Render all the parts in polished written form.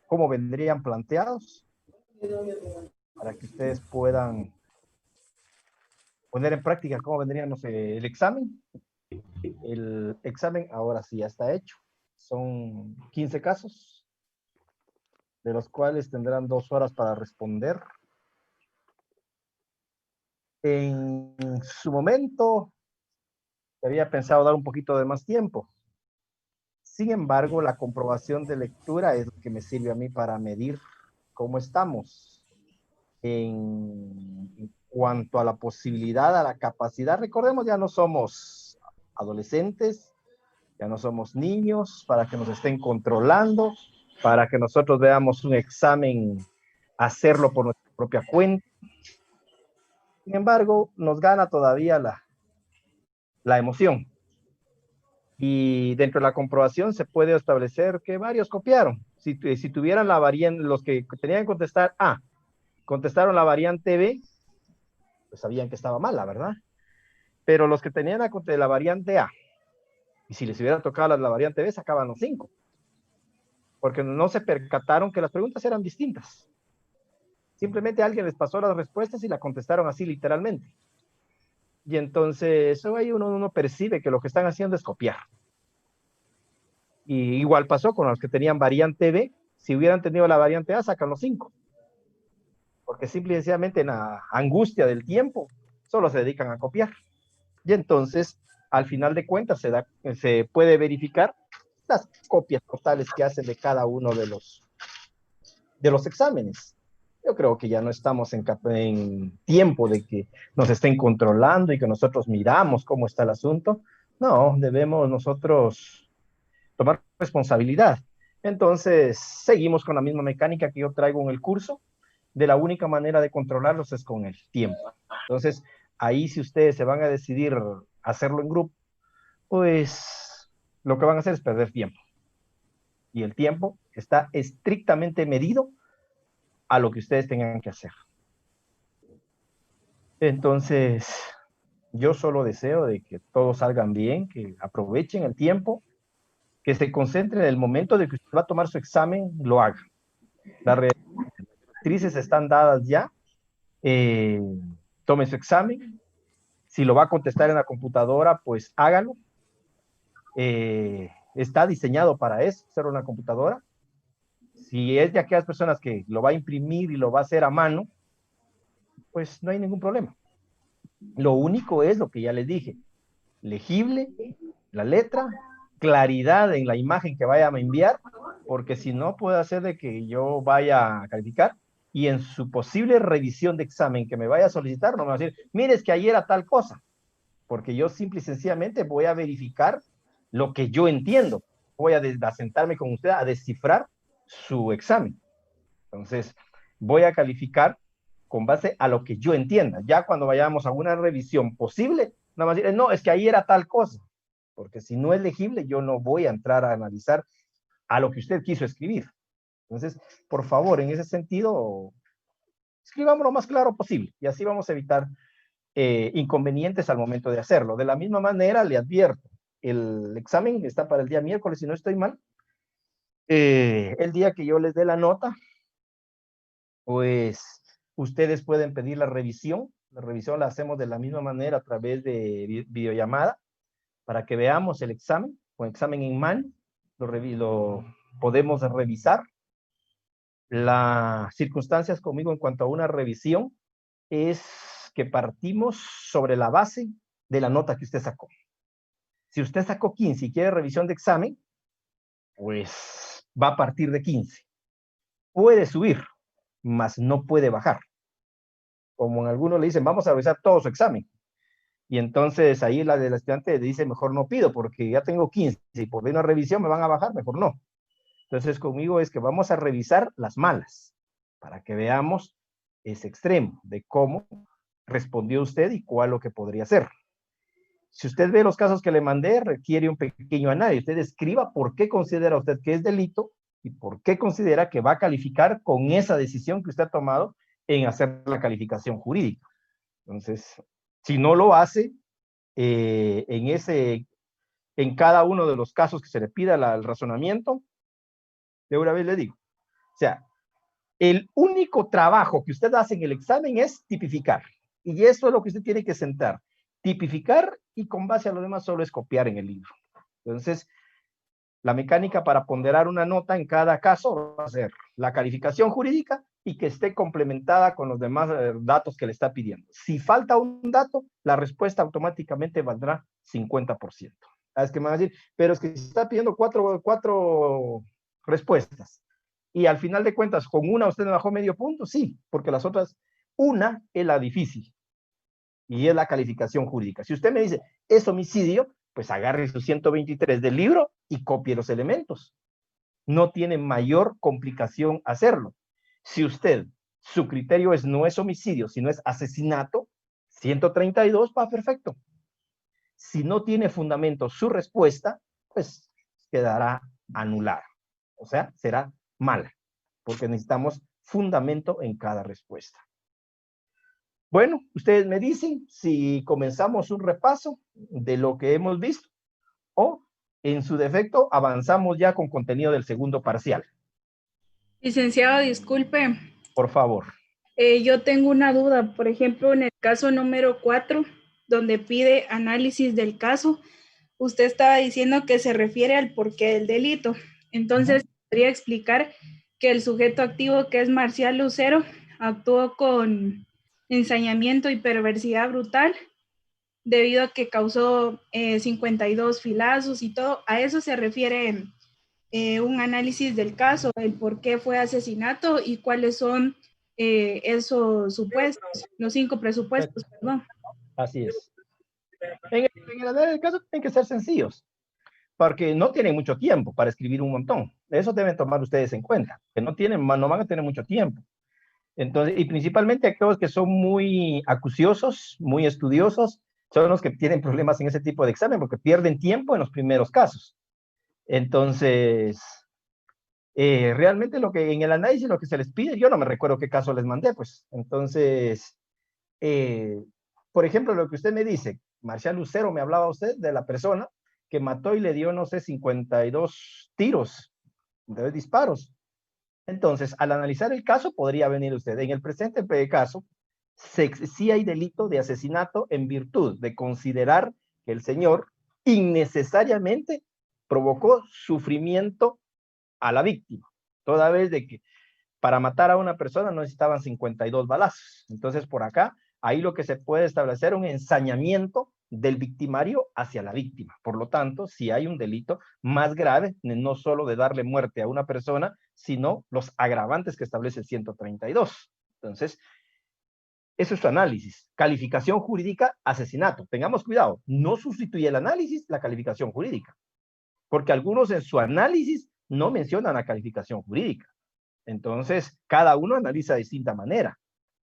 cómo vendrían planteados para que ustedes puedan poner en práctica cómo vendría, no sé, el examen. El examen ahora sí ya está hecho. Son 15 casos, de los cuales tendrán 2 horas para responder. En su momento, había pensado dar un poquito de más tiempo. Sin embargo, la comprobación de lectura es lo que me sirve a mí para medir cómo estamos en cuanto a la posibilidad, a la capacidad. Recordemos, ya no somos adolescentes, ya no somos niños para que nos estén controlando, para que nosotros veamos un examen, hacerlo por nuestra propia cuenta. Sin embargo, nos gana todavía la emoción. Y dentro de la comprobación se puede establecer que varios copiaron. Si tuvieran la variante, los que tenían que contestar A, contestaron la variante B, pues sabían que estaba mala, ¿verdad? Pero los que tenían la variante A, y si les hubiera tocado la variante B, sacaban los 5. Porque no se percataron que las preguntas eran distintas. Simplemente alguien les pasó las respuestas y la contestaron así literalmente. Y entonces eso ahí uno percibe que lo que están haciendo es copiar. Y igual pasó con los que tenían variante B. Si hubieran tenido la variante A, sacan los 5. Porque simple y sencillamente en la angustia del tiempo solo se dedican a copiar. Y entonces, al final de cuentas, se puede verificar las copias totales que hacen de cada uno de los exámenes. Yo creo que ya no estamos en tiempo de que nos estén controlando y que nosotros miramos cómo está el asunto. No, debemos nosotros tomar responsabilidad. Entonces, seguimos con la misma mecánica que yo traigo en el curso. De la única manera de controlarlos es con el tiempo. Entonces, ahí si ustedes se van a decidir hacerlo en grupo, pues lo que van a hacer es perder tiempo. Y el tiempo está estrictamente medido a lo que ustedes tengan que hacer. Entonces, yo solo deseo de que todos salgan bien, que aprovechen el tiempo, que se concentren en el momento de que usted va a tomar su examen, lo haga. Las directrices están dadas ya. Tome su examen. Si lo va a contestar en la computadora, pues hágalo. Está diseñado para eso, ser una computadora. Si es de aquellas personas que lo va a imprimir y lo va a hacer a mano, pues no hay ningún problema. Lo único es lo que ya les dije, legible, la letra, claridad en la imagen que vaya a enviar, porque si no puede hacer de que yo vaya a calificar y en su posible revisión de examen que me vaya a solicitar, no me va a decir, mire, es que ayer era tal cosa, porque yo simple y sencillamente voy a verificar lo que yo entiendo. Voy a sentarme con usted a descifrar su examen. Entonces, voy a calificar con base a lo que yo entienda. Ya cuando vayamos a una revisión posible, nada más decir, no, es que ahí era tal cosa. Porque si no es legible, yo no voy a entrar a analizar a lo que usted quiso escribir. Entonces, por favor, en ese sentido, escribamos lo más claro posible y así vamos a evitar inconvenientes al momento de hacerlo. De la misma manera, le advierto, el examen está para el día miércoles, si no estoy mal. El día que yo les dé la nota, pues ustedes pueden pedir la revisión. La revisión la hacemos de la misma manera a través de videollamada para que veamos el examen, con examen en mano, lo podemos revisar. Las circunstancias conmigo en cuanto a una revisión es que partimos sobre la base de la nota que usted sacó. Si usted sacó 15 y quiere revisión de examen, pues va a partir de 15. Puede subir, mas no puede bajar. Como en algunos le dicen, vamos a revisar todo su examen. Y entonces ahí la del estudiante dice, mejor no pido, porque ya tengo 15, y por una revisión me van a bajar, mejor no. Entonces conmigo es que vamos a revisar las malas, para que veamos ese extremo de cómo respondió usted y cuál lo que podría hacer. Si usted ve los casos que le mandé, requiere un pequeño análisis. Usted escriba por qué considera usted que es delito y por qué considera que va a calificar con esa decisión que usted ha tomado en hacer la calificación jurídica. Entonces, si no lo hace, en cada uno de los casos que se le pida el razonamiento, de una vez le digo, O sea, el único trabajo que usted hace en el examen es tipificar. Y eso es lo que usted tiene que sentar. Tipificar y con base a lo demás solo es copiar en el libro. Entonces, la mecánica para ponderar una nota en cada caso va a ser la calificación jurídica y que esté complementada con los demás datos que le está pidiendo. Si falta un dato, la respuesta automáticamente valdrá 50%. Es que me van a decir, pero es que se está pidiendo cuatro respuestas. Y al final de cuentas, con una usted me bajó medio punto, sí, porque las otras, una es la difícil y es la calificación jurídica. Si usted me dice, es homicidio, pues agarre su 123 del libro y copie los elementos. No tiene mayor complicación hacerlo. Si usted, su criterio es no es homicidio, sino es asesinato, 132 va perfecto. Si no tiene fundamento su respuesta, pues quedará anulada. O sea, será mala, porque necesitamos fundamento en cada respuesta. Bueno, ustedes me dicen si comenzamos un repaso de lo que hemos visto o, en su defecto, avanzamos ya con contenido del segundo parcial. Licenciado, disculpe. Por favor. Yo tengo una duda. Por ejemplo, en el caso número 4, donde pide análisis del caso, usted estaba diciendo que se refiere al porqué del delito. Entonces, podría explicar que el sujeto activo, que es Marcial Lucero, actuó con ensañamiento y perversidad brutal debido a que causó 52 filazos y todo. A eso se refiere un análisis del caso, el por qué fue asesinato y cuáles son esos supuestos, los 5 presupuestos, perdón. Así es. En el caso tienen que ser sencillos, porque no tienen mucho tiempo para escribir un montón. Eso deben tomar ustedes en cuenta, que no van a tener mucho tiempo. Entonces, y principalmente aquellos que son muy acuciosos, muy estudiosos, son los que tienen problemas en ese tipo de examen, porque pierden tiempo en los primeros casos. Entonces, realmente lo que en el análisis, lo que se les pide, yo no me recuerdo qué caso les mandé, pues. Entonces, por ejemplo, lo que usted me dice, Marcial Lucero, me hablaba usted de la persona que mató y le dio, no sé, 52 tiros, de disparos. Entonces, al analizar el caso, podría venir usted, en el presente caso, sí hay delito de asesinato en virtud de considerar que el señor innecesariamente provocó sufrimiento a la víctima, toda vez de que para matar a una persona no necesitaban 52 balazos. Entonces, por acá, ahí lo que se puede establecer un ensañamiento del victimario hacia la víctima. Por lo tanto, si hay un delito más grave, no solo de darle muerte a una persona, sino los agravantes que establece el 132. Entonces, eso es su análisis. Calificación jurídica, asesinato. Tengamos cuidado, no sustituye el análisis la calificación jurídica, porque algunos en su análisis no mencionan la calificación jurídica. Entonces, cada uno analiza de distinta manera.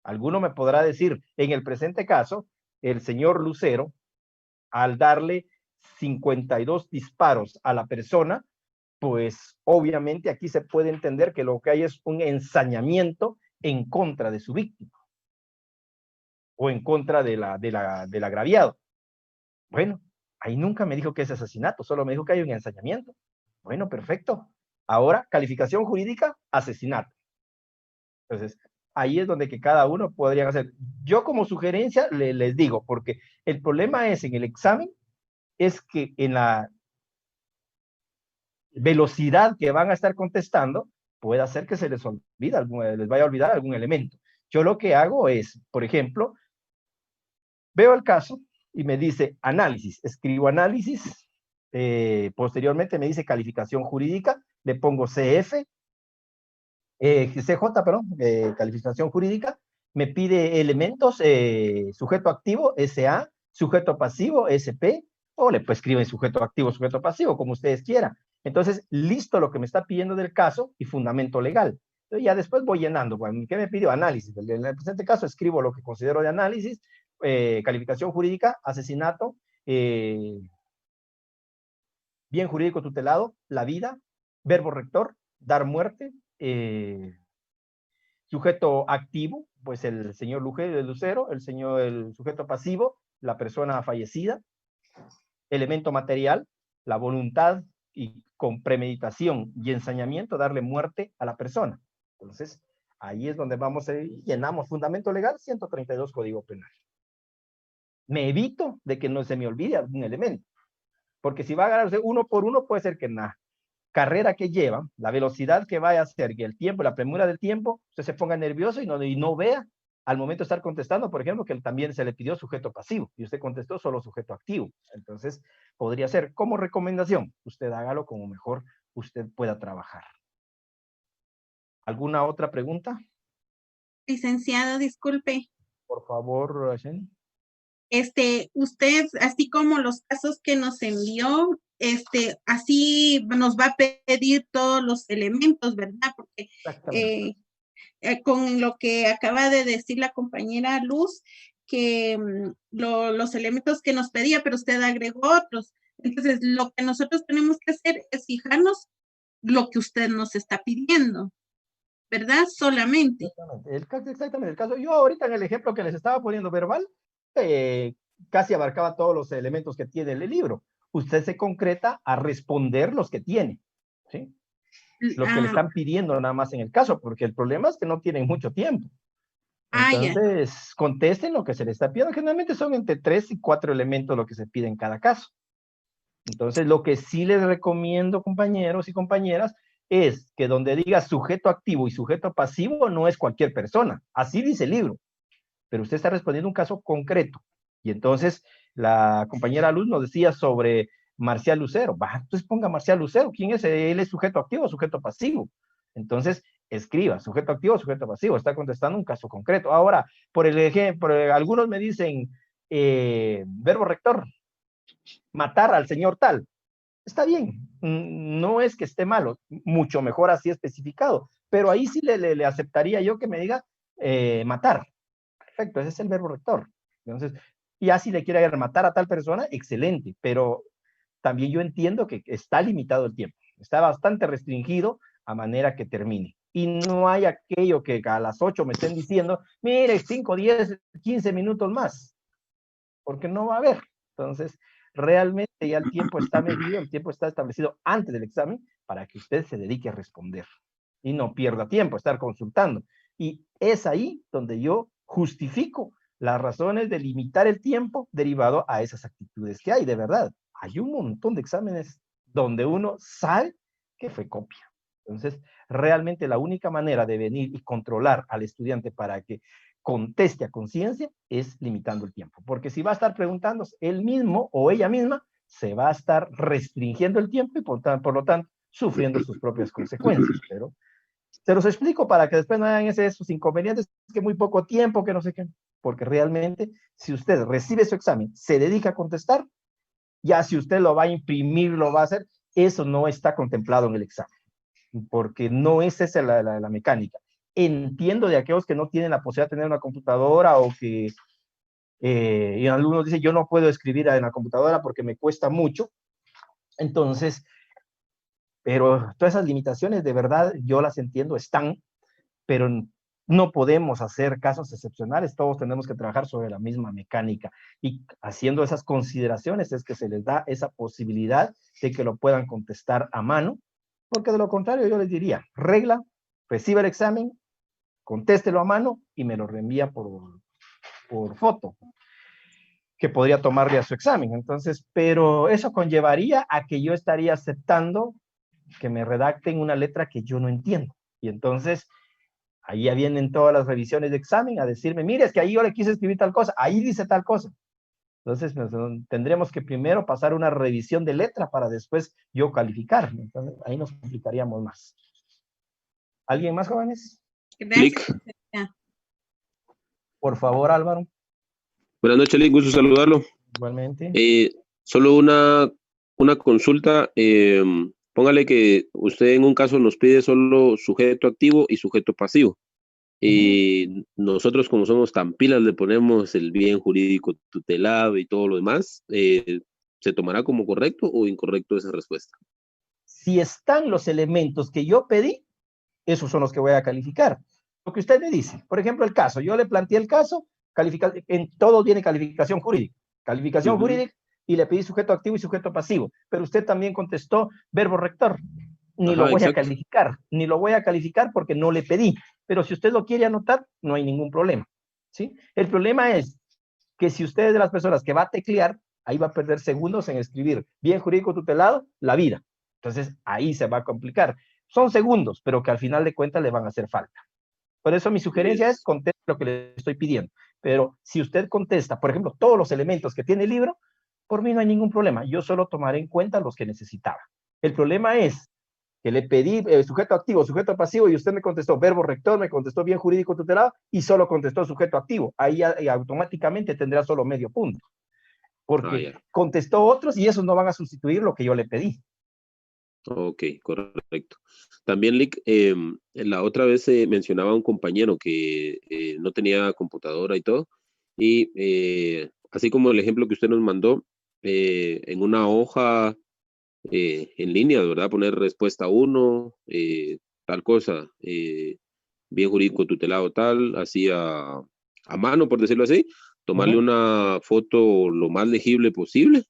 Alguno me podrá decir, en el presente caso, el señor Lucero, al darle 52 disparos a la persona, pues obviamente aquí se puede entender que lo que hay es un ensañamiento en contra de su víctima o en contra del agraviado. Bueno, ahí nunca me dijo que es asesinato, solo me dijo que hay un ensañamiento. Bueno, perfecto. Ahora, calificación jurídica, asesinato. Entonces, ahí es donde que cada uno podría hacer. Yo como sugerencia les digo, porque el problema es en el examen, es que en la velocidad que van a estar contestando, puede hacer que se les olvide, les vaya a olvidar algún elemento. Yo lo que hago es, por ejemplo, veo el caso y me dice análisis, escribo análisis, posteriormente me dice calificación jurídica, le pongo CF, CJ, perdón, calificación jurídica, me pide elementos, sujeto activo, SA, sujeto pasivo, SP, o le pues escriben sujeto activo, sujeto pasivo, como ustedes quieran. Entonces, listo lo que me está pidiendo del caso y fundamento legal. Entonces, ya después voy llenando. Bueno, ¿qué me pidió? Análisis. En el presente caso, escribo lo que considero de análisis, calificación jurídica, asesinato, bien jurídico tutelado, la vida, verbo rector, dar muerte, sujeto activo, pues el señor Lucero, el sujeto pasivo, la persona fallecida, elemento material, la voluntad y con premeditación y ensañamiento darle muerte a la persona. Entonces, ahí es donde vamos y llenamos fundamento legal 132 Código Penal. Me evito de que no se me olvide algún elemento, porque si va a agarrarse uno por uno, puede ser que nada. Carrera que lleva, la velocidad que vaya a hacer, y el tiempo, la premura del tiempo, usted se ponga nervioso y no vea al momento de estar contestando, por ejemplo, que también se le pidió sujeto pasivo, y usted contestó solo sujeto activo. Entonces, podría ser como recomendación, usted hágalo como mejor usted pueda trabajar. ¿Alguna otra pregunta? Licenciado, disculpe. Por favor, Jenny. Usted, así como los casos que nos envió, así nos va a pedir todos los elementos, ¿verdad? Porque con lo que acaba de decir la compañera Luz, que los elementos que nos pedía, pero usted agregó otros. Entonces, lo que nosotros tenemos que hacer es fijarnos lo que usted nos está pidiendo, ¿verdad? Solamente. Exactamente. El caso, yo ahorita en el ejemplo que les estaba poniendo verbal, casi abarcaba todos los elementos que tiene el libro. Usted se concreta a responder los que tiene, ¿sí? Los que le están pidiendo nada más en el caso, porque el problema es que no tienen mucho tiempo. Entonces, contesten lo que se les está pidiendo. Generalmente son entre 3 y 4 elementos lo que se pide en cada caso. Entonces, lo que sí les recomiendo, compañeros y compañeras, es que donde diga sujeto activo y sujeto pasivo no es cualquier persona. Así dice el libro. Pero usted está respondiendo un caso concreto. Y entonces, la compañera Luz nos decía sobre Marcial Lucero. Entonces ponga Marcial Lucero. ¿Quién es? ¿Él es sujeto activo o sujeto pasivo? Entonces, escriba sujeto activo o sujeto pasivo. Está contestando un caso concreto. Ahora, por el ejemplo, algunos me dicen verbo rector, matar al señor tal. Está bien, no es que esté malo, mucho mejor así especificado, pero ahí sí le aceptaría yo que me diga matar. Perfecto, ese es el verbo rector. Entonces, ya si le quiere matar a tal persona, excelente, pero también yo entiendo que está limitado el tiempo, está bastante restringido a manera que termine. Y no hay aquello que a las 8 me estén diciendo, mire, 5, 10, 15 minutos más, porque no va a haber. Entonces, realmente ya el tiempo está medido, el tiempo está establecido antes del examen para que usted se dedique a responder y no pierda tiempo, estar consultando. Y es ahí donde yo justifico las razones de limitar el tiempo derivado a esas actitudes que hay, de verdad. Hay un montón de exámenes donde uno sabe que fue copia. Entonces, realmente la única manera de venir y controlar al estudiante para que conteste a conciencia es limitando el tiempo. Porque si va a estar preguntándose él mismo o ella misma, se va a estar restringiendo el tiempo y por lo tanto sufriendo sus propias consecuencias. Pero se los explico para que después no hayan esos inconvenientes, que muy poco tiempo, que no sé qué. Porque realmente, si usted recibe su examen, se dedica a contestar, ya si usted lo va a imprimir, lo va a hacer, eso no está contemplado en el examen. Porque no es esa la mecánica. Entiendo de aquellos que no tienen la posibilidad de tener una computadora o que y algunos dicen yo no puedo escribir en la computadora porque me cuesta mucho. Entonces, pero todas esas limitaciones de verdad yo las entiendo, están, pero no podemos hacer casos excepcionales, todos tenemos que trabajar sobre la misma mecánica y haciendo esas consideraciones es que se les da esa posibilidad de que lo puedan contestar a mano, porque de lo contrario yo les diría, regla, reciba el examen, contéstelo a mano y me lo reenvía por foto, que podría tomarle a su examen. Entonces, pero eso conllevaría a que yo estaría aceptando que me redacten una letra que yo no entiendo. Y entonces, ahí ya vienen todas las revisiones de examen a decirme, mire, es que ahí yo le quise escribir tal cosa, ahí dice tal cosa. Entonces, tendremos que primero pasar una revisión de letra para después yo calificar. Entonces, ahí nos complicaríamos más. ¿Alguien más, jóvenes? Gracias. Por favor, Álvaro. Buenas noches, Lick, gusto saludarlo. Igualmente. Solo una consulta. Póngale que usted en un caso nos pide solo sujeto activo y sujeto pasivo. Y nosotros, como somos tan pilas, le ponemos el bien jurídico tutelado y todo lo demás. ¿Se tomará como correcto o incorrecto esa respuesta? Si están los elementos que yo pedí, esos son los que voy a calificar. Lo que usted me dice, por ejemplo, el caso, yo le planteé el caso, en todo viene calificación jurídica. Calificación jurídica, y le pedí sujeto activo y sujeto pasivo, pero usted también contestó verbo rector. Ni Ajá, lo voy exacto. a calificar, ni lo voy a calificar porque no le pedí. Pero si usted lo quiere anotar, no hay ningún problema, ¿sí? El problema es que si usted es de las personas que va a teclear, ahí va a perder segundos en escribir bien jurídico tutelado, la vida. Entonces, ahí se va a complicar. Son segundos, pero que al final de cuentas le van a hacer falta. Por eso mi sugerencia es conteste lo que le estoy pidiendo. Pero si usted contesta, por ejemplo, todos los elementos que tiene el libro, por mí no hay ningún problema. Yo solo tomaré en cuenta los que necesitaba. El problema es que le pedí sujeto activo, sujeto pasivo, y usted me contestó verbo rector, me contestó bien jurídico tutelado, y solo contestó sujeto activo. Ahí automáticamente tendrá solo medio punto, porque contestó otros y esos no van a sustituir lo que yo le pedí. Ok, correcto. También, Lick, la otra vez mencionaba un compañero que no tenía computadora y todo, y así como el ejemplo que usted nos mandó, en una hoja en línea, de verdad, poner respuesta 1, tal cosa, bien jurídico tutelado tal, así a mano, por decirlo así, tomarle una foto lo más legible posible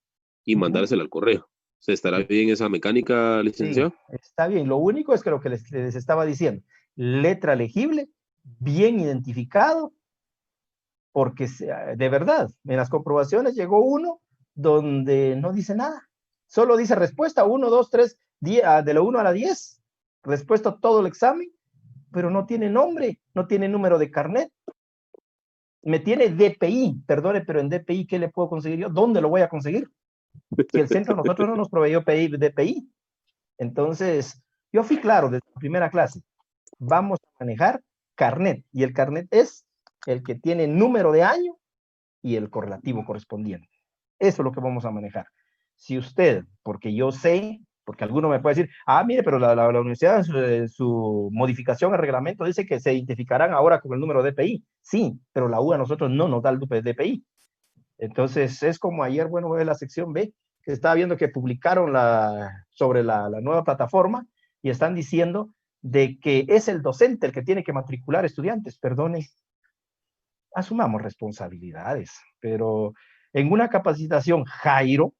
y mandársela al correo. ¿Se estará bien esa mecánica, licenciado? Sí, está bien. Lo único es que lo que les estaba diciendo, letra legible, bien identificado, porque de verdad, en las comprobaciones llegó uno donde no dice nada. Solo dice respuesta 1, 2, 3, de la 1 a la 10, respuesta a todo el examen, pero no tiene nombre, no tiene número de carnet. Me tiene DPI, perdone, pero en DPI, ¿qué le puedo conseguir yo? ¿Dónde lo voy a conseguir? Si el centro a nosotros no nos proveyó DPI. Entonces, yo fui claro desde la primera clase. Vamos a manejar carnet, y el carnet es el que tiene número de año y el correlativo correspondiente. Eso es lo que vamos a manejar. Si usted, porque yo sé, porque alguno me puede decir, mire, pero la universidad en su modificación al reglamento dice que se identificarán ahora con el número de DPI. Sí, pero la U a nosotros no nos da el DPI. Entonces, es como ayer, bueno, de la sección B, que estaba viendo que publicaron sobre la nueva plataforma y están diciendo de que es el docente el que tiene que matricular estudiantes. Perdone, asumamos responsabilidades, pero en una capacitación, Jairo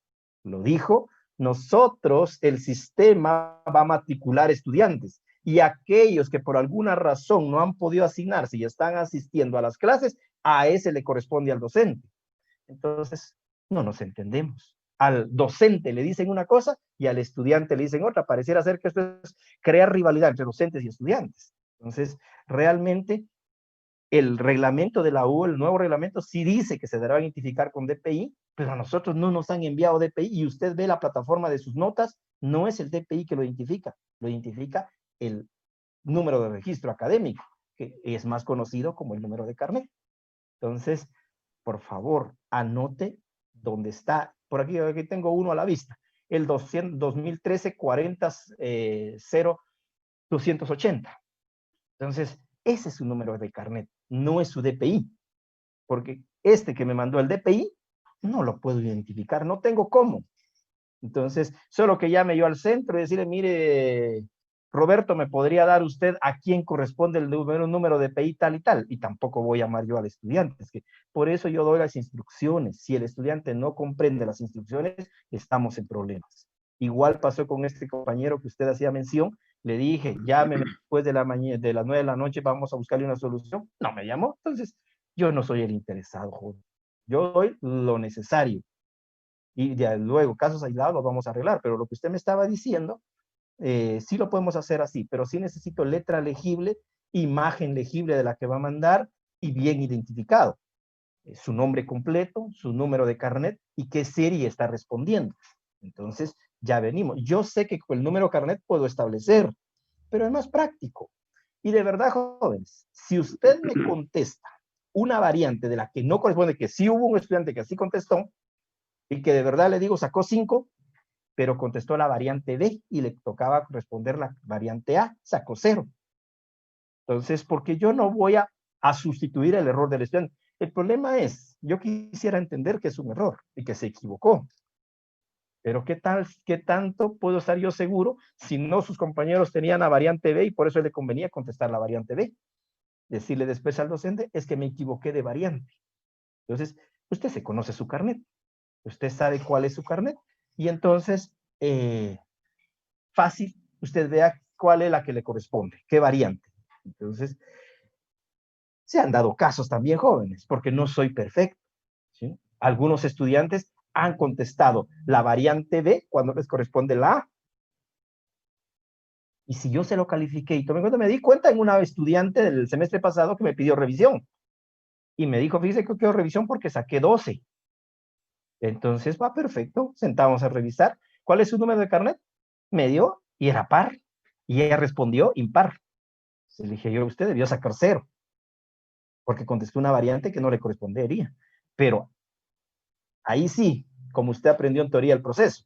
lo dijo, nosotros, el sistema va a matricular estudiantes, y aquellos que por alguna razón no han podido asignarse y están asistiendo a las clases, a ese le corresponde al docente. Entonces, no nos entendemos. Al docente le dicen una cosa y al estudiante le dicen otra. Pareciera ser que esto es crear rivalidad entre docentes y estudiantes. Entonces, realmente, el reglamento de la U, el nuevo reglamento, sí dice que se deberá identificar con DPI, pero a nosotros no nos han enviado DPI, y usted ve la plataforma de sus notas, no es el DPI que lo identifica el número de registro académico, que es más conocido como el número de carnet. Entonces, por favor, anote dónde está. Por aquí tengo uno a la vista. El 2013 40 0 280. Entonces, ese es su número de carnet, no es su DPI. Porque este que me mandó el DPI, no lo puedo identificar, no tengo cómo. Entonces, solo que llame yo al centro y decirle, mire, Roberto, ¿me podría dar usted a quién corresponde el número de DPI tal y tal? Y tampoco voy a llamar yo al estudiante. Es que por eso yo doy las instrucciones. Si el estudiante no comprende las instrucciones, estamos en problemas. Igual pasó con este compañero que usted hacía mención. Le dije, llámeme después de las 9 de la noche, vamos a buscarle una solución. No me llamó. Entonces, yo no soy el interesado, joder. Yo doy lo necesario. Y ya luego, casos aislados los vamos a arreglar. Pero lo que usted me estaba diciendo, sí lo podemos hacer así, pero sí necesito letra legible, imagen legible de la que va a mandar y bien identificado. Su nombre completo, su número de carnet y qué serie está respondiendo. Entonces, ya venimos. Yo sé que con el número de carnet puedo establecer, pero es más práctico. Y de verdad, jóvenes, si usted me contesta una variante de la que no corresponde, que sí hubo un estudiante que así contestó y que de verdad le digo sacó 5, pero contestó la variante B y le tocaba responder la variante A, sacó 0. Entonces, porque yo no voy a sustituir el error del estudiante. El problema es, yo quisiera entender que es un error y que se equivocó. Pero ¿qué tanto puedo estar yo seguro si no sus compañeros tenían la variante B y por eso le convenía contestar la variante B? Decirle después al docente, es que me equivoqué de variante. Entonces, usted se conoce su carnet. Usted sabe cuál es su carnet y entonces, fácil, usted vea cuál es la que le corresponde, qué variante. Entonces, se han dado casos también jóvenes, porque no soy perfecto, ¿sí? Algunos estudiantes han contestado la variante B cuando les corresponde la A. Y si yo se lo califiqué y tomé en cuenta, me di cuenta en una estudiante del semestre pasado que me pidió revisión. Y me dijo, fíjese que quiero revisión porque saqué 12. Entonces, va perfecto, sentamos a revisar. ¿Cuál es su número de carnet? Me dio y era par. Y ella respondió impar. Le dije yo, usted debió sacar 0, porque contestó una variante que no le correspondería. Pero ahí sí, como usted aprendió en teoría el proceso,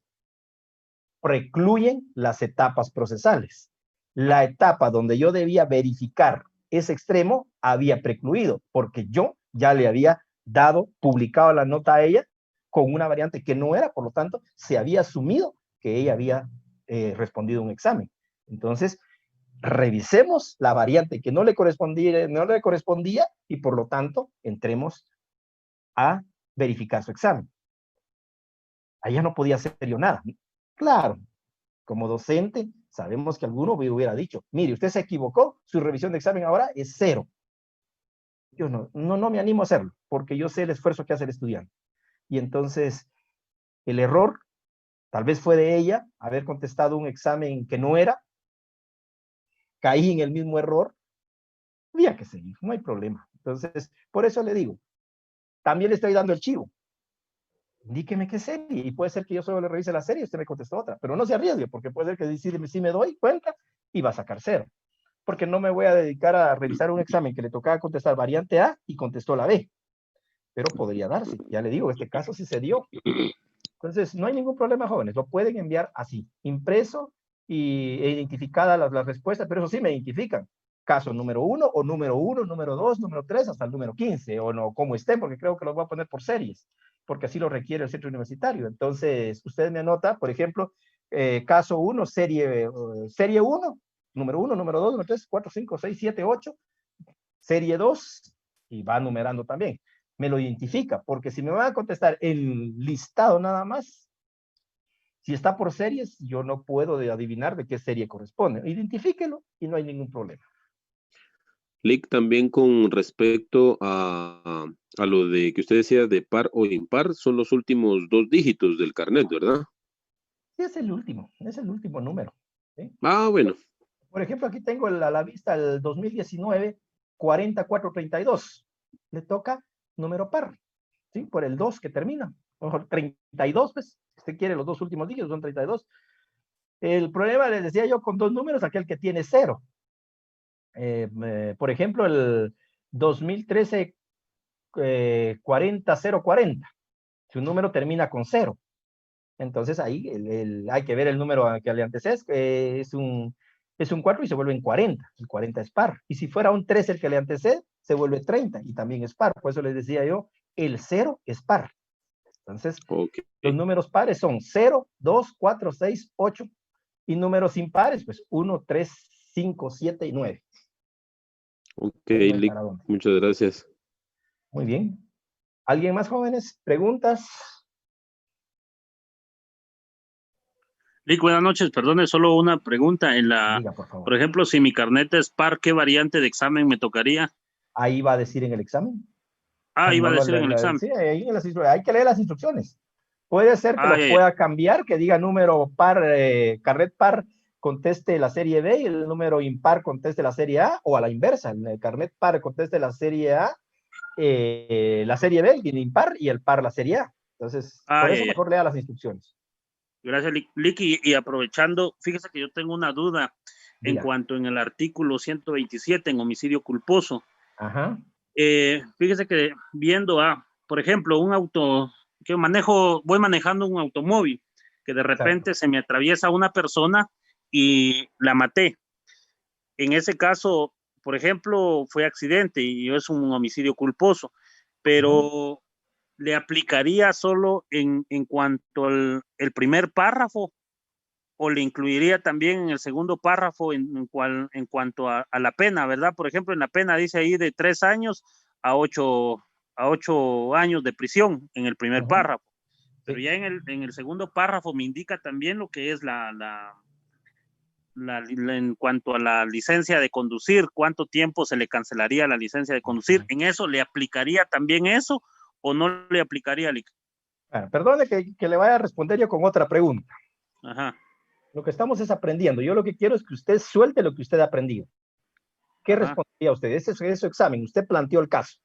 precluyen las etapas procesales. La etapa donde yo debía verificar ese extremo había precluido, porque yo ya le había dado, publicado la nota a ella con una variante que no era, por lo tanto, se había asumido que ella había respondido un examen. Entonces, revisemos la variante que no le correspondía y por lo tanto entremos a verificar su examen. Allá no podía hacer yo nada. Claro, como docente sabemos que alguno me hubiera dicho, mire, usted se equivocó, su revisión de examen ahora es 0. Yo no me animo a hacerlo, porque yo sé el esfuerzo que hace el estudiante. Y entonces, el error tal vez fue de ella, haber contestado un examen que no era, caí en el mismo error, había que seguir, no hay problema. Entonces, por eso le digo, también le estoy dando el chivo. Indíqueme qué serie, y puede ser que yo solo le revise la serie y usted me contestó otra, pero no se arriesgue, porque puede ser que sí me doy cuenta y va a sacar 0. Porque no me voy a dedicar a revisar un examen que le tocaba contestar variante A y contestó la B. Pero podría darse, ya le digo, este caso sí se dio. Entonces, no hay ningún problema, jóvenes, lo pueden enviar así, impreso e identificada las respuestas, pero eso sí me identifican. Caso número 1 o número 1, número 2, número 3, hasta el número 15, o no, como estén, porque creo que los voy a poner por series, porque así lo requiere el centro universitario. Entonces, usted me anota, por ejemplo, caso 1, serie 1, número 1, número 2, número 3, 4, 5, 6, 7, 8, serie 2, y va numerando también. Me lo identifica, porque si me van a contestar el listado nada más, si está por series, yo no puedo adivinar de qué serie corresponde. Identifíquelo y no hay ningún problema. Lick, también con respecto a lo de que usted decía de par o impar, son los últimos 2 dígitos del carnet, ¿verdad? Sí, es el último número. ¿Sí? Ah, bueno. Por ejemplo, aquí tengo a la vista el 2019, 4432. Le toca número par, ¿sí? Por el 2 que termina. A lo mejor 32, pues, si usted quiere los 2 últimos dígitos, son 32. El problema, les decía yo, con 2 números, aquel que tiene 0. Por ejemplo, el 2013, 40040. Su número termina con 0. Entonces ahí hay que ver el número que le antecede, es un 4 y se vuelve en 40. El 40 es par. Y si fuera un 3 el que le antecede, se vuelve 30 y también es par. Por eso les decía yo, el 0 es par. Entonces, Okay. Los números pares son 0, 2, 4, 6, 8. Y números impares, pues 1, 3, 5, 7 y 9. Ok, Ahí no hay Lick, para dónde. muchas gracias. Muy bien. ¿Alguien más, jóvenes? ¿Preguntas? Lick, buenas noches, perdone, solo una pregunta. Diga, por favor. Por ejemplo, si mi carnet es par, ¿qué variante de examen me tocaría? Ahí va a decir en el examen. Iba a decir en el examen. Sí, ahí hay que leer las instrucciones. Puede ser que lo pueda cambiar, que diga número par, carnet par, conteste la serie B y el número impar conteste la serie A, o a la inversa, el carnet par conteste la serie A, la serie B, el impar, y el par la serie A. Entonces, por eso mejor lea las instrucciones. Gracias, Lick. Y aprovechando, fíjese que yo tengo una duda. Diga. En cuanto en el artículo 127 en homicidio culposo. Ajá. Fíjese que viendo por ejemplo, un auto que voy manejando un automóvil que de repente se me atraviesa una persona y la maté. En ese caso, por ejemplo, fue accidente y es un homicidio culposo, pero le aplicaría solo en cuanto al el primer párrafo, o le incluiría también en el segundo párrafo en cuanto a la pena, ¿verdad? Por ejemplo, en la pena dice ahí de 3 años a 8 años de prisión en el primer párrafo. pero ya en el segundo párrafo me indica también lo que es en cuanto a la licencia de conducir, cuánto tiempo se le cancelaría la licencia de conducir. ¿En eso le aplicaría también eso o no le aplicaría? Bueno, perdone que le vaya a responder yo con otra pregunta. Ajá. Lo que estamos es aprendiendo. Yo lo que quiero es que usted suelte lo que usted ha aprendido. ¿Qué respondería usted? Ese es su examen. Usted planteó el caso.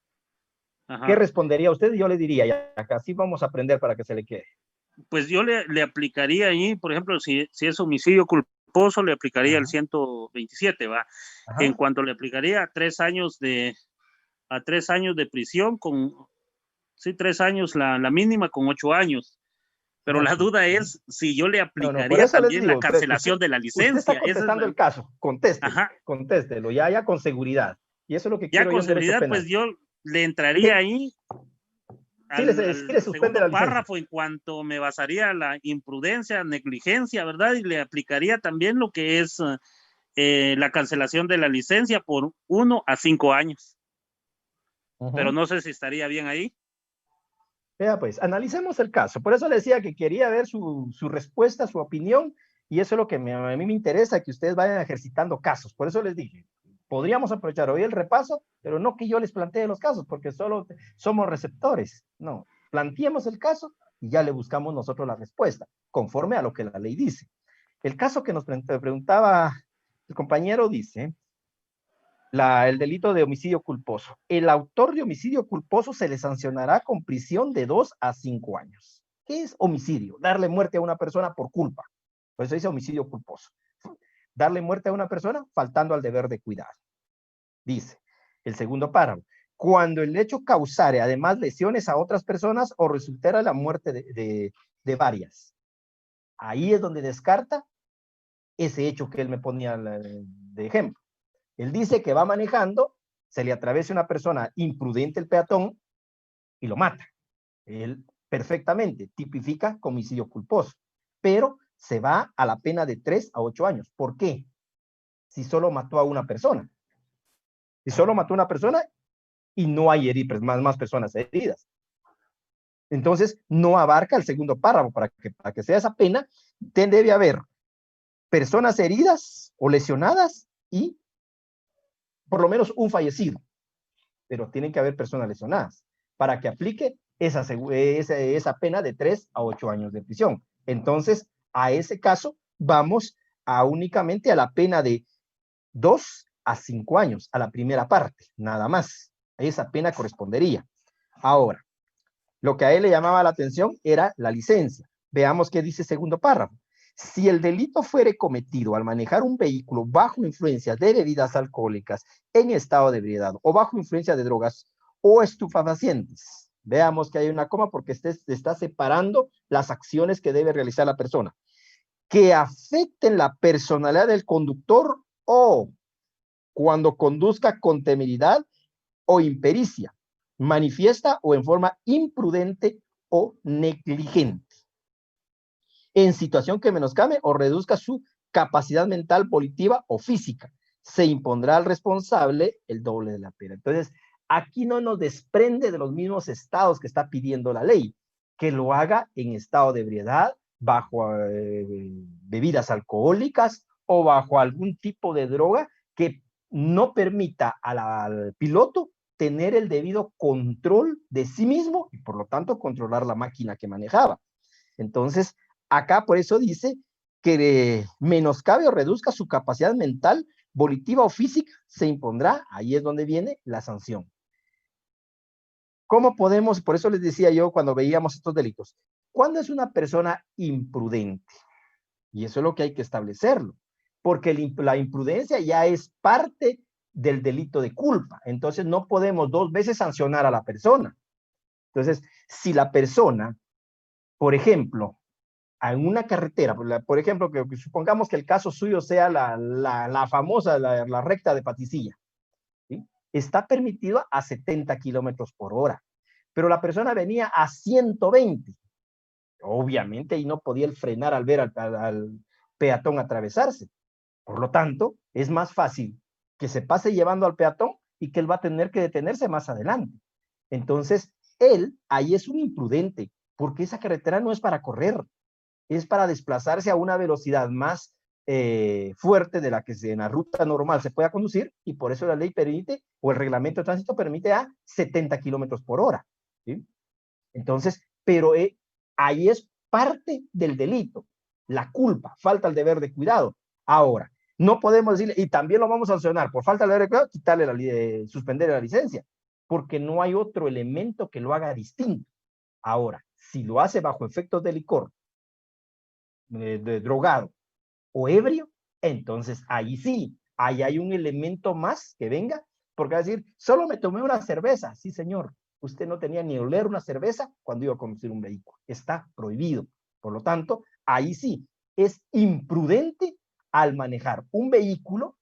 Ajá. ¿Qué respondería usted? Yo le diría, ya, así vamos a aprender para que se le quede. Pues yo le aplicaría ahí, por ejemplo, si es homicidio culposo, le aplicaría el 127, ¿va? Ajá. En cuanto le aplicaría a 3 años de prisión con, sí, 3 años la mínima con 8 años. Pero la duda es si yo le aplicaría también la cancelación de la licencia. Usted está contestando el caso, contéstelo, ya con seguridad. Y eso es lo que quiero yo en derecho penal. Ya con seguridad, pues yo le entraría ahí al segundo párrafo en cuanto me basaría la imprudencia, negligencia, ¿verdad? Y le aplicaría también lo que es la cancelación de la licencia por 1 a 5 años. Pero no sé si estaría bien ahí. Vea, pues, analicemos el caso. Por eso le decía que quería ver su respuesta, su opinión, y eso es lo que a mí me interesa, que ustedes vayan ejercitando casos. Por eso les dije, podríamos aprovechar hoy el repaso, pero no que yo les plantee los casos, porque solo somos receptores. No, planteemos el caso y ya le buscamos nosotros la respuesta, conforme a lo que la ley dice. El caso que nos preguntaba el compañero dice, el delito de homicidio culposo. El autor de homicidio culposo se le sancionará con prisión de 2 a 5 años. ¿Qué es homicidio? Darle muerte a una persona por culpa. Por eso dice homicidio culposo. Darle muerte a una persona faltando al deber de cuidado. Dice el segundo párrafo. Cuando el hecho causare además lesiones a otras personas o resultara la muerte de varias. Ahí es donde descarta ese hecho que él me ponía de ejemplo. Él dice que va manejando, se le atraviesa una persona imprudente el peatón y lo mata. Él perfectamente tipifica como homicidio culposo, pero se va a la pena de 3 a 8 años. ¿Por qué? Si solo mató a una persona. Si solo mató a una persona y no hay más personas heridas. Entonces, no abarca el segundo párrafo. Para que sea esa pena, debe haber personas heridas o lesionadas y por lo menos un fallecido, pero tienen que haber personas lesionadas para que aplique esa pena de 3 a 8 años de prisión. Entonces, a ese caso, vamos únicamente a la pena de 2 a 5 años, a la primera parte, nada más. Esa pena correspondería. Ahora, lo que a él le llamaba la atención era la licencia. Veamos qué dice el segundo párrafo. Si el delito fuere cometido al manejar un vehículo bajo influencia de bebidas alcohólicas en estado de ebriedad o bajo influencia de drogas o estupefacientes, veamos que hay una coma porque está separando las acciones que debe realizar la persona, que afecten la personalidad del conductor o cuando conduzca con temeridad o impericia, manifiesta o en forma imprudente o negligente, en situación que menoscabe o reduzca su capacidad mental, volitiva o física. Se impondrá al responsable el doble de la pena. Entonces, aquí no nos desprende de los mismos estados que está pidiendo la ley, que lo haga en estado de ebriedad, bajo bebidas alcohólicas o bajo algún tipo de droga que no permita al piloto tener el debido control de sí mismo y por lo tanto controlar la máquina que manejaba. Entonces, acá por eso dice que menoscabe o reduzca su capacidad mental, volitiva o física, se impondrá, ahí es donde viene la sanción. ¿Cómo podemos? Por eso les decía yo cuando veíamos estos delitos, ¿cuándo es una persona imprudente? Y eso es lo que hay que establecerlo, porque la imprudencia ya es parte del delito de culpa, entonces no podemos 2 veces sancionar a la persona. Entonces, si la persona, por ejemplo, en una carretera, por ejemplo, que supongamos que el caso suyo sea la famosa, la recta de Paticilla, ¿sí? Está permitido a 70 kilómetros por hora, pero la persona venía a 120. Obviamente, y no podía él frenar al ver al peatón atravesarse. Por lo tanto, es más fácil que se pase llevando al peatón y que él va a tener que detenerse más adelante. Entonces, él ahí es un imprudente, porque esa carretera no es para correr, es para desplazarse a una velocidad más fuerte de la que en la ruta normal se pueda conducir, y por eso la ley permite, o el reglamento de tránsito permite a 70 kilómetros por hora. ¿Sí? Entonces, pero ahí es parte del delito, la culpa, falta el deber de cuidado. Ahora, no podemos decirle, y también lo vamos a sancionar por falta de deber de cuidado, quitarle suspenderle la licencia, porque no hay otro elemento que lo haga distinto. Ahora, si lo hace bajo efectos de licor, de drogado o ebrio, entonces ahí sí, ahí hay un elemento más que venga, porque va a decir, solo me tomé una cerveza. Sí, señor, usted no tenía ni oler una cerveza cuando iba a conducir un vehículo. Está prohibido. Por lo tanto, ahí sí, es imprudente al manejar un vehículo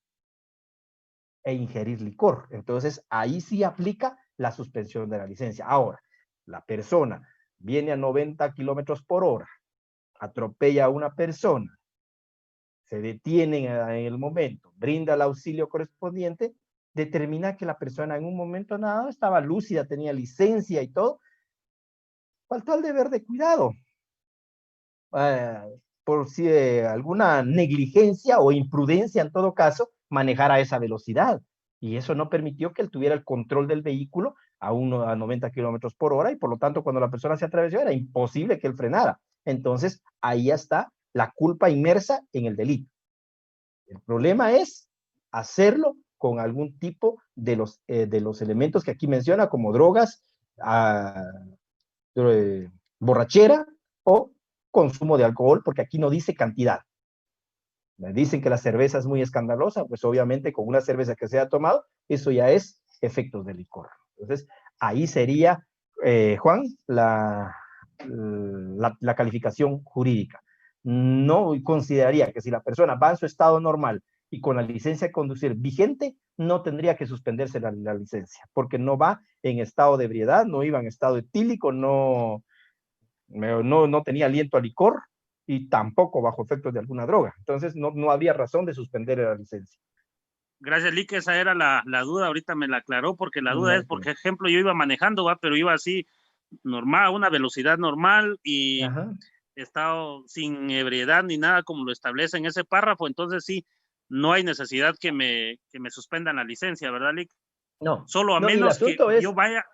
e ingerir licor. Entonces, ahí sí aplica la suspensión de la licencia. Ahora, la persona viene a 90 kilómetros por hora, atropella a una persona, se detiene en el momento, brinda el auxilio correspondiente, determina que la persona en un momento nada estaba lúcida, tenía licencia y todo, faltó el deber de cuidado. Por si alguna negligencia o imprudencia en todo caso, manejar a esa velocidad. Y eso no permitió que él tuviera el control del vehículo a 90 kilómetros por hora, y por lo tanto cuando la persona se atravesó era imposible que él frenara. Entonces ahí está la culpa inmersa en el delito. El problema es hacerlo con algún tipo de los elementos que aquí menciona, como drogas, borrachera o consumo de alcohol, porque aquí no dice cantidad. Me dicen que la cerveza es muy escandalosa, pues obviamente con una cerveza que se ha tomado, eso ya es efectos de licor. Entonces, ahí sería, Juan, la calificación jurídica. No consideraría que si la persona va en su estado normal y con la licencia de conducir vigente, no tendría que suspenderse la licencia, porque no va en estado de ebriedad, no iba en estado etílico, no tenía aliento a licor y tampoco bajo efectos de alguna droga. Entonces no había razón de suspender la licencia. Gracias, Lick, esa era la duda, ahorita me la aclaró, porque la duda es, por ejemplo, yo iba manejando, pero iba así normal, a una velocidad normal y he estado sin ebriedad ni nada como lo establece en ese párrafo, entonces sí, no hay necesidad que me suspendan la licencia, ¿verdad, Lick? No. Solo a menos que yo vaya,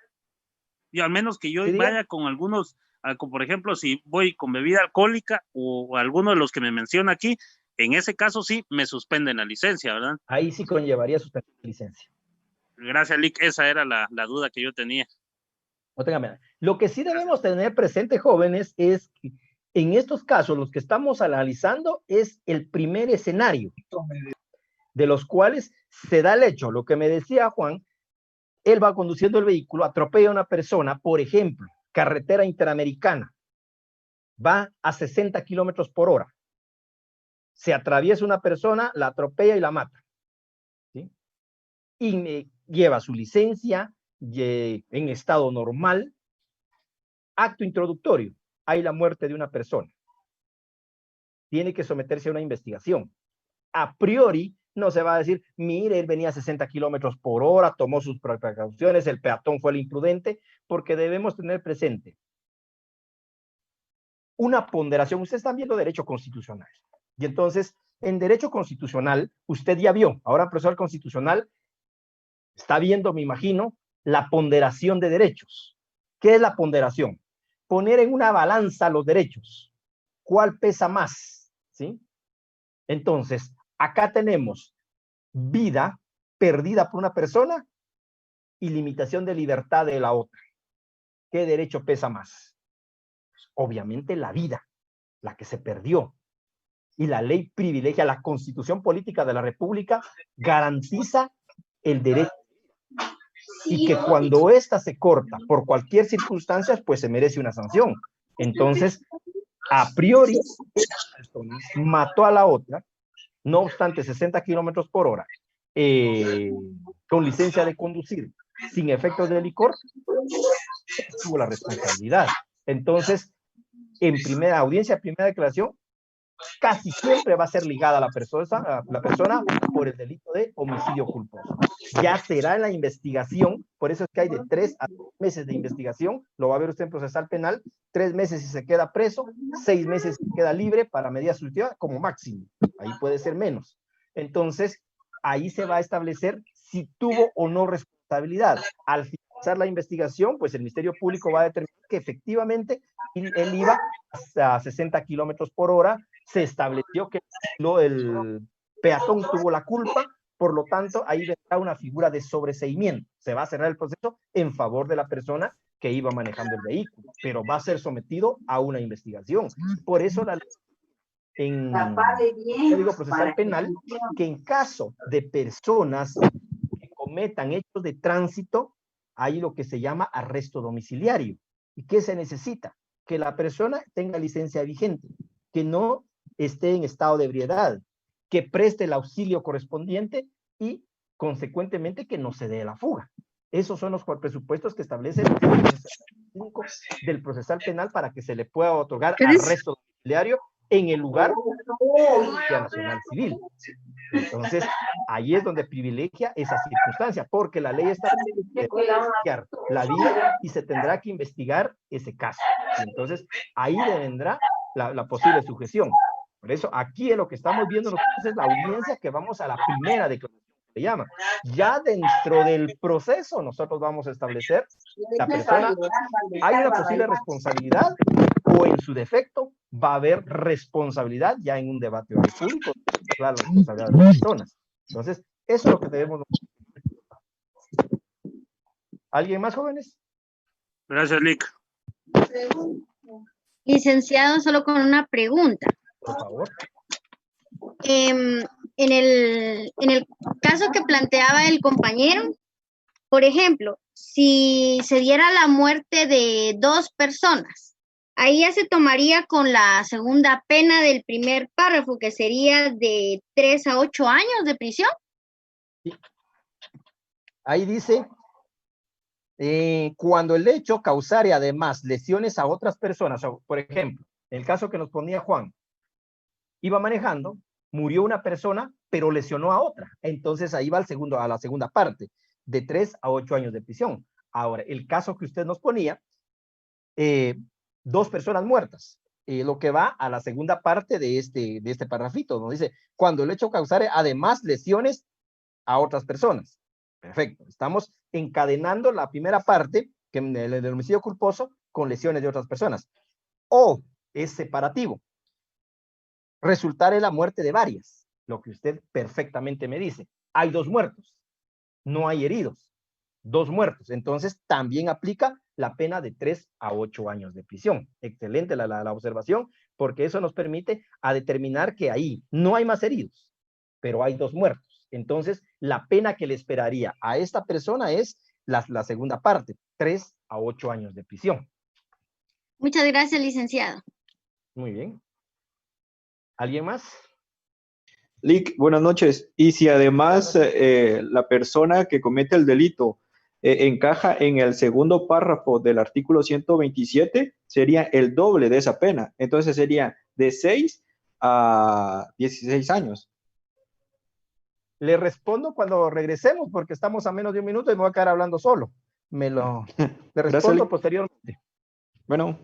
y al menos que yo vaya con algunos, como por ejemplo, si voy con bebida alcohólica o alguno de los que me menciona aquí, en ese caso sí me suspenden la licencia, ¿verdad? Ahí sí conllevaría suspender la licencia. Gracias, Lick, esa era la duda que yo tenía. No tengan pena. Lo que sí debemos tener presente, jóvenes, es que en estos casos, los que estamos analizando es el primer escenario, de los cuales se da el hecho. Lo que me decía Juan, él va conduciendo el vehículo, atropella a una persona, por ejemplo, carretera interamericana, va a 60 kilómetros por hora, se atraviesa una persona, la atropella y la mata, ¿sí? Y lleva su licencia en estado normal. Acto introductorio, hay la muerte de una persona, tiene que someterse a una investigación. A priori no se va a decir, mire, él venía a 60 kilómetros por hora, tomó sus precauciones, el peatón fue el imprudente, porque debemos tener presente una ponderación. Ustedes están viendo derecho constitucional, y entonces en derecho constitucional usted ya vio, ahora profesor constitucional está viendo, me imagino, la ponderación de derechos. ¿Qué es la ponderación? Poner en una balanza los derechos, ¿cuál pesa más? ¿Sí? Entonces acá tenemos vida perdida por una persona y limitación de libertad de la otra. ¿Qué derecho pesa más? Pues obviamente la vida, la que se perdió. Y la ley privilegia, la Constitución Política de la República garantiza el derecho. Y que cuando ésta se corta por cualquier circunstancia, pues se merece una sanción. Entonces, a priori, esta persona mató a la otra, no obstante 60 kilómetros por hora, con licencia de conducir, sin efectos de licor, tuvo la responsabilidad. Entonces, en primera audiencia, primera declaración, casi siempre va a ser ligada a la persona por el delito de homicidio culposo. ya será en la investigación, por eso es que hay de 3 a 6 meses de investigación, lo va a ver usted en procesal penal, 3 meses si se queda preso, 6 meses si se queda libre para medida sustitutiva como máximo, ahí puede ser menos. Entonces, ahí se va a establecer si tuvo o no responsabilidad. Al finalizar la investigación, pues el Ministerio Público va a determinar que efectivamente él iba a 60 kilómetros por hora, se estableció que el peatón tuvo la culpa, por lo tanto, ahí vendrá una figura de sobreseimiento. Se va a cerrar el proceso en favor de la persona que iba manejando el vehículo, pero va a ser sometido a una investigación. Por eso la en el Código Procesal Penal, que en caso de personas que cometan hechos de tránsito, hay lo que se llama arresto domiciliario. ¿Y qué se necesita? Que la persona tenga licencia vigente, que no esté en estado de ebriedad, que preste el auxilio correspondiente y, consecuentemente, que no se dé la fuga. Esos son los presupuestos que establece el artículo 65 del procesal penal para que se le pueda otorgar arresto domiciliario en el lugar de la Policía Nacional Civil. Entonces, ahí es donde privilegia esa circunstancia, porque la ley está privilegiar la vida y se tendrá que investigar ese caso. Y entonces, ahí vendrá la posible sujeción. Por eso, aquí es lo que estamos viendo nosotros, es la audiencia que vamos a la primera declaración que se llama. Ya dentro del proceso, nosotros vamos a establecer la persona, hay una posible responsabilidad o en su defecto va a haber responsabilidad ya en un debate público, la responsabilidad de las personas. Entonces, eso es lo que debemos. ¿Alguien más, jóvenes? Gracias, Lick. Licenciado, solo con una pregunta. Por favor. En el caso que planteaba el compañero, por ejemplo, si se diera la muerte de 2 personas, ahí ya se tomaría con la segunda pena del primer párrafo, que sería de 3 a 8 años de prisión. Sí. Ahí dice, cuando el hecho causare además lesiones a otras personas, o, por ejemplo, en el caso que nos ponía Juan, iba manejando, murió una persona, pero lesionó a otra. Entonces ahí va a la segunda parte, de 3 a 8 años de prisión. Ahora, el caso que usted nos ponía, 2 personas muertas, lo que va a la segunda parte de este parrafito, donde dice, cuando el hecho causare además lesiones a otras personas. Perfecto, estamos encadenando la primera parte, que el homicidio culposo, con lesiones de otras personas. O es separativo, resultar en la muerte de varias, lo que usted perfectamente me dice. Hay 2 muertos, no hay heridos, 2 muertos. Entonces, también aplica la pena de 3 a 8 años de prisión. Excelente la observación, porque eso nos permite a determinar que ahí no hay más heridos, pero hay 2 muertos. Entonces, la pena que le esperaría a esta persona es la segunda parte, 3 a 8 años de prisión. Muchas gracias, licenciado. Muy bien. ¿Alguien más? Lick, buenas noches. Y si además la persona que comete el delito encaja en el segundo párrafo del artículo 127, sería el doble de esa pena. Entonces sería de 6 a 16 años. Le respondo cuando regresemos, porque estamos a menos de un minuto y me voy a quedar hablando solo. Le respondo posteriormente. Bueno.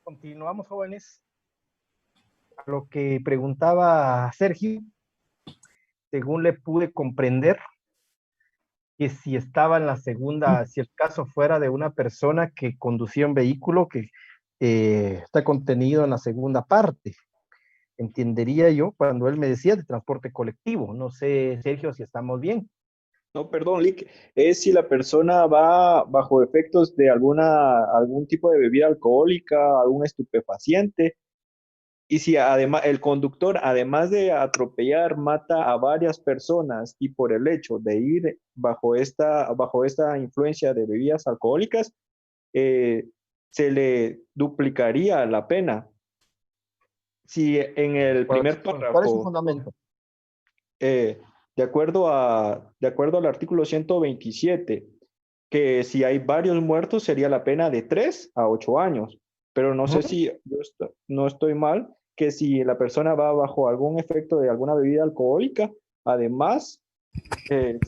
Continuamos, jóvenes. A lo que preguntaba Sergio, según le pude comprender, que si estaba en la segunda, si el caso fuera de una persona que conducía un vehículo que está contenido en la segunda parte, entendería yo cuando él me decía de transporte colectivo. No sé, Sergio, si estamos bien. No, perdón, Lick, es si la persona va bajo efectos de algún tipo de bebida alcohólica, algún estupefaciente, y si además el conductor, además de atropellar, mata a varias personas y por el hecho de ir bajo esta influencia de bebidas alcohólicas, eh, se le duplicaría la pena. Si en el primer ¿Cuál es su párrafo, fundamento? de acuerdo al artículo 127, que si hay varios muertos sería la pena de 3 a 8 años, pero no sé si no estoy mal, que si la persona va bajo algún efecto de alguna bebida alcohólica, además, el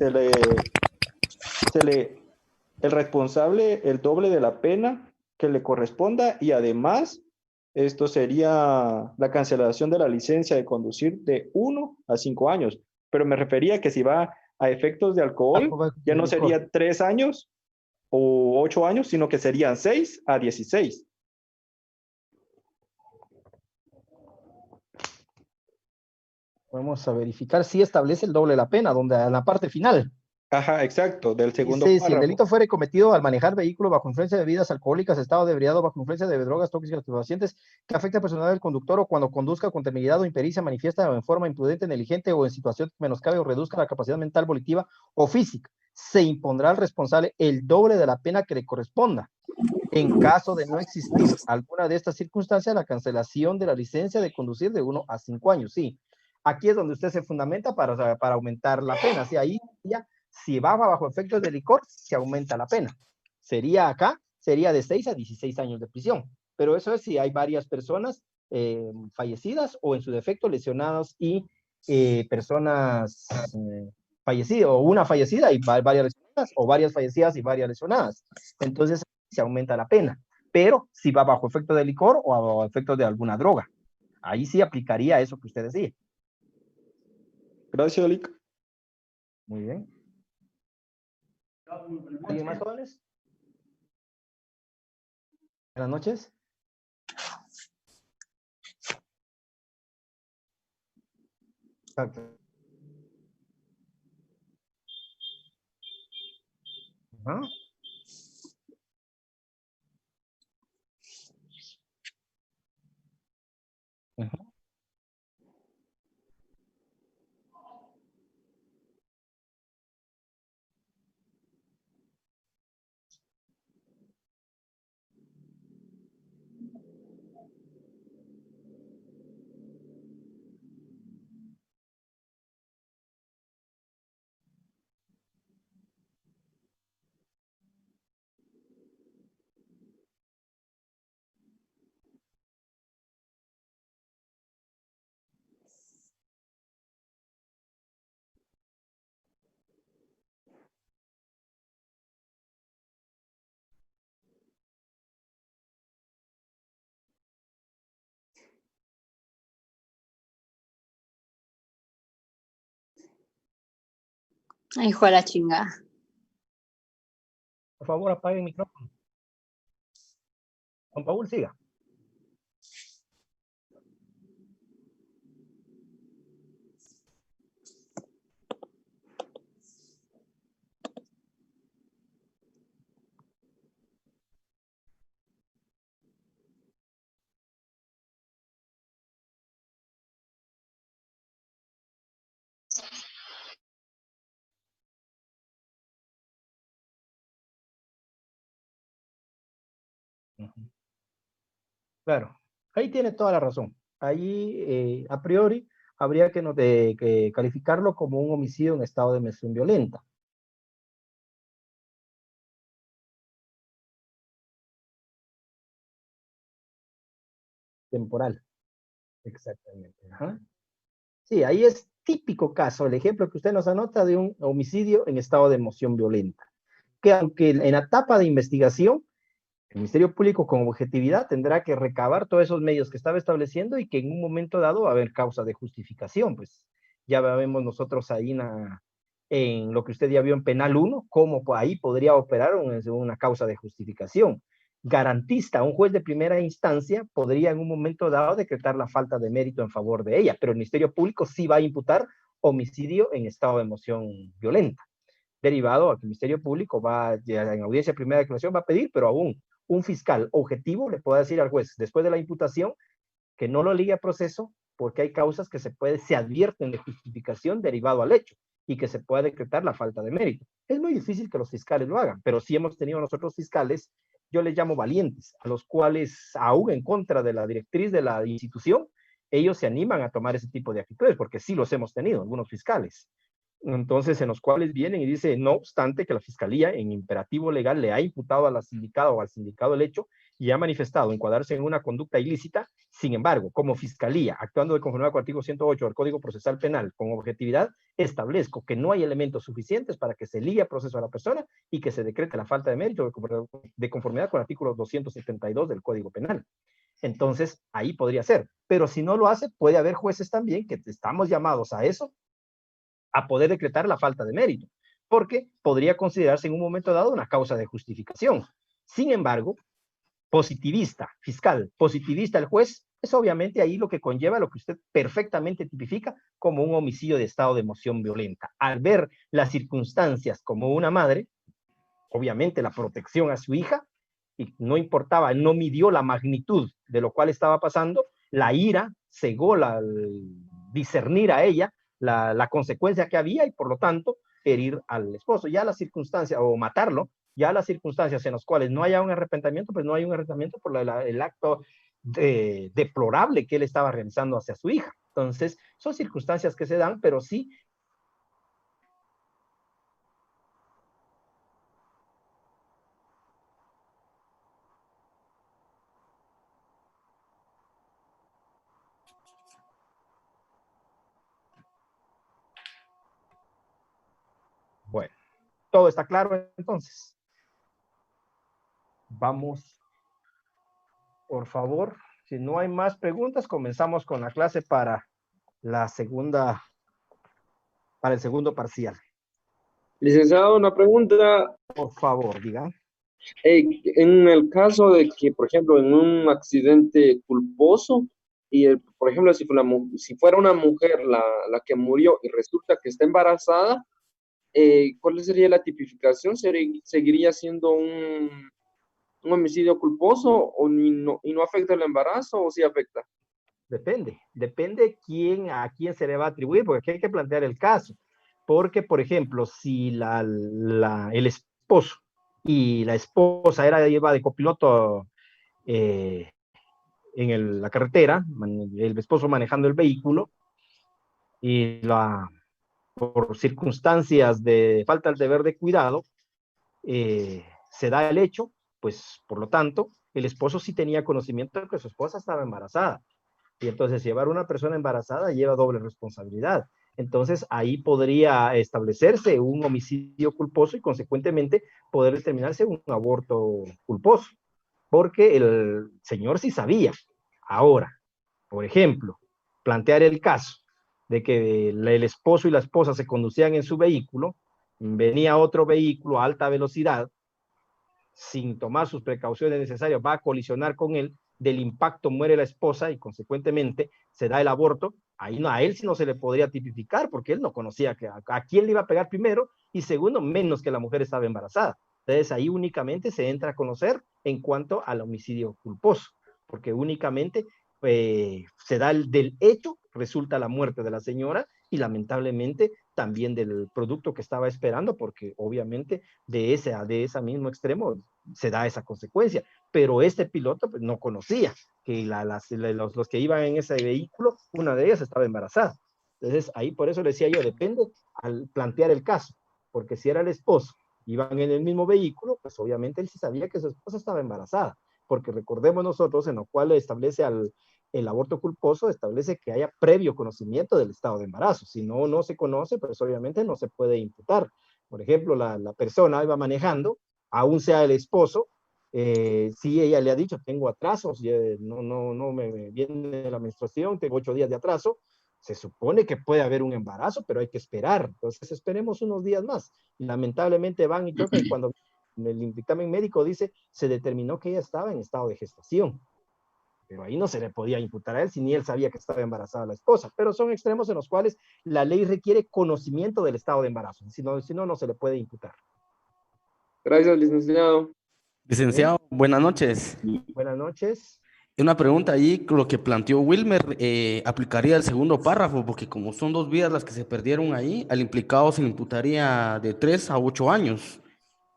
responsable el doble de la pena que le corresponda y además esto sería la cancelación de la licencia de conducir de 1 a 5 años, pero me refería que si va a efectos de alcohol, ya no sería 3 años o 8 años, sino que serían 6 a 16. Vamos a verificar si establece el doble de la pena, donde en la parte final. Ajá, exacto, del segundo Dice, párrafo. si el delito fuere cometido al manejar vehículo bajo influencia de bebidas alcohólicas, estado de ebriado, bajo influencia de drogas tóxicas estupefacientes que afecta a personal del conductor o cuando conduzca con temeridad o impericia manifiesta o en forma imprudente, negligente o en situación que menoscabe o reduzca la capacidad mental, volitiva o física, se impondrá al responsable el doble de la pena que le corresponda. En caso de no existir alguna de estas circunstancias, la cancelación de la licencia de conducir de 1 a 5 años. Sí, aquí es donde usted se fundamenta para aumentar la pena. Sí, ahí ya, si va bajo efectos de licor, se aumenta la pena. Sería de 6 a 16 años de prisión. Pero eso es si hay varias personas fallecidas o en su defecto lesionadas y personas fallecidas, o una fallecida y varias lesionadas, o varias fallecidas y varias lesionadas. Entonces, se aumenta la pena, pero si va bajo efecto de licor o bajo efecto de alguna droga. Ahí sí aplicaría eso que usted decía. Gracias, Lick. Muy bien. ¿Alguien más, jóvenes? Buenas noches. Exacto. ¿Ah? Uh-huh. Hijo de la chingada. Por favor, apague el micrófono. Juan Paul, siga. Uh-huh. Claro, ahí tiene toda la razón. Ahí, a priori, habría que calificarlo como un homicidio en estado de mención violenta. Temporal. Exactamente. Ajá. Sí, ahí es típico caso, el ejemplo que usted nos anota de un homicidio en estado de emoción violenta, que aunque en la etapa de investigación El Ministerio Público con objetividad tendrá que recabar todos esos medios que estaba estableciendo y que en un momento dado va a haber causa de justificación. Pues ya vemos nosotros ahí en lo que usted ya vio en Penal 1, cómo ahí podría operar una causa de justificación. Garantista, un juez de primera instancia podría en un momento dado decretar la falta de mérito en favor de ella, pero el Ministerio Público sí va a imputar homicidio en estado de emoción violenta. Derivado a que el Ministerio Público va, en audiencia de primera declaración, va a pedir, pero aún un fiscal objetivo le puede decir al juez, después de la imputación, que no lo ligue a proceso, porque hay causas que se advierten de justificación derivado al hecho, y que se pueda decretar la falta de mérito. Es muy difícil que los fiscales lo hagan, pero sí hemos tenido nosotros fiscales, yo les llamo valientes, a los cuales, aún en contra de la directriz de la institución, ellos se animan a tomar ese tipo de actitudes, porque sí los hemos tenido, algunos fiscales. Entonces, en los cuales vienen y dice, no obstante que la Fiscalía en imperativo legal le ha imputado a la sindicada o al sindicado el hecho y ha manifestado encuadrarse en una conducta ilícita, sin embargo, como Fiscalía, actuando de conformidad con el artículo 108 del Código Procesal Penal, con objetividad, establezco que no hay elementos suficientes para que se ligue a proceso a la persona y que se decrete la falta de mérito de conformidad con el artículo 272 del Código Penal. Entonces, ahí podría ser. Pero si no lo hace, puede haber jueces también que estamos llamados a eso, a poder decretar la falta de mérito, porque podría considerarse en un momento dado una causa de justificación. Sin embargo, positivista, fiscal, positivista el juez, es obviamente ahí lo que conlleva lo que usted perfectamente tipifica como un homicidio de estado de emoción violenta. Al ver las circunstancias como una madre, obviamente la protección a su hija, y no importaba, no midió la magnitud de lo cual estaba pasando, la ira cegó al discernir a ella la consecuencia que había y por lo tanto herir al esposo. Ya las circunstancias, o matarlo, ya las circunstancias en las cuales no haya un arrepentimiento, pues no hay un arrepentimiento por el acto deplorable que él estaba realizando hacia su hija. Entonces, son circunstancias que se dan, pero sí. Bueno, todo está claro entonces. Vamos, por favor, si no hay más preguntas, comenzamos con la clase para el segundo parcial. Licenciado, una pregunta. Por favor, diga. En el caso de que, por ejemplo, en un accidente culposo, por ejemplo, si fuera una mujer la que murió y resulta que está embarazada, ¿cuál sería la tipificación? ¿Seguiría siendo un homicidio culposo y no afecta el embarazo o sí afecta? Depende a quién se le va a atribuir, porque aquí hay que plantear el caso. Porque, por ejemplo, si el esposo y la esposa iba de copiloto en la carretera, el esposo manejando el vehículo, y por circunstancias de falta del deber de cuidado, se da el hecho, pues, por lo tanto, el esposo sí tenía conocimiento de que su esposa estaba embarazada. Y entonces llevar a una persona embarazada lleva doble responsabilidad. Entonces ahí podría establecerse un homicidio culposo y consecuentemente poder determinarse un aborto culposo, porque el señor sí sabía. Ahora, por ejemplo, plantear el caso de que el esposo y la esposa se conducían en su vehículo, venía otro vehículo a alta velocidad, sin tomar sus precauciones necesarias, va a colisionar con él, del impacto muere la esposa y consecuentemente se da el aborto. Ahí no, a él sí no se le podría tipificar porque él no conocía a quién le iba a pegar primero y segundo, menos que la mujer estaba embarazada. Entonces ahí únicamente se entra a conocer en cuanto al homicidio culposo, porque únicamente se da del hecho, resulta la muerte de la señora y lamentablemente también del producto que estaba esperando, porque obviamente de ese mismo extremo se da esa consecuencia. Pero este piloto pues, no conocía que los que iban en ese vehículo, una de ellas estaba embarazada. Entonces ahí por eso le decía yo, depende al plantear el caso, porque si era el esposo, iban en el mismo vehículo, pues obviamente él sí sabía que su esposa estaba embarazada, porque recordemos nosotros en lo cual establece el aborto culposo, establece que haya previo conocimiento del estado de embarazo. Si no se conoce, pues obviamente no se puede imputar. Por ejemplo, la persona iba manejando, aún sea el esposo, Si ella le ha dicho, tengo atrasos, no me viene la menstruación, tengo 8 días de atraso, se supone que puede haber un embarazo, pero hay que esperar. Entonces esperemos unos días más. Y lamentablemente van y chocan, y cuando el dictamen médico dice, se determinó que ella estaba en estado de gestación. Pero ahí no se le podía imputar a él, si ni él sabía que estaba embarazada la esposa. Pero son extremos en los cuales la ley requiere conocimiento del estado de embarazo. Si no, no se le puede imputar. Gracias, licenciado. Licenciado, buenas noches. Buenas noches. Una pregunta ahí, con lo que planteó Wilmer, ¿aplicaría el segundo párrafo? Porque como son 2 vidas las que se perdieron ahí, al implicado se le imputaría de 3 a 8 años.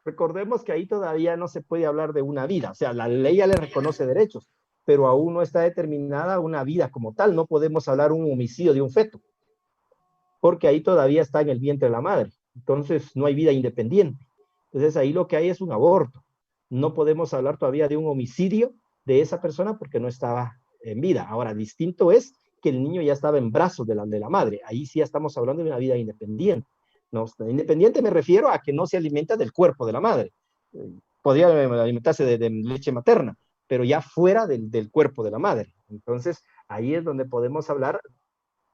Recordemos que ahí todavía no se puede hablar de una vida, o sea, la ley ya le reconoce derechos, pero aún no está determinada una vida como tal. No podemos hablar un homicidio de un feto, porque ahí todavía está en el vientre de la madre. Entonces no hay vida independiente. Entonces ahí lo que hay es un aborto. No podemos hablar todavía de un homicidio de esa persona porque no estaba en vida. Ahora, distinto es que el niño ya estaba en brazos de la madre. Ahí sí ya estamos hablando de una vida independiente. No, independiente me refiero a que no se alimenta del cuerpo de la madre. Podría alimentarse de leche materna, pero ya fuera del cuerpo de la madre. Entonces, ahí es donde podemos hablar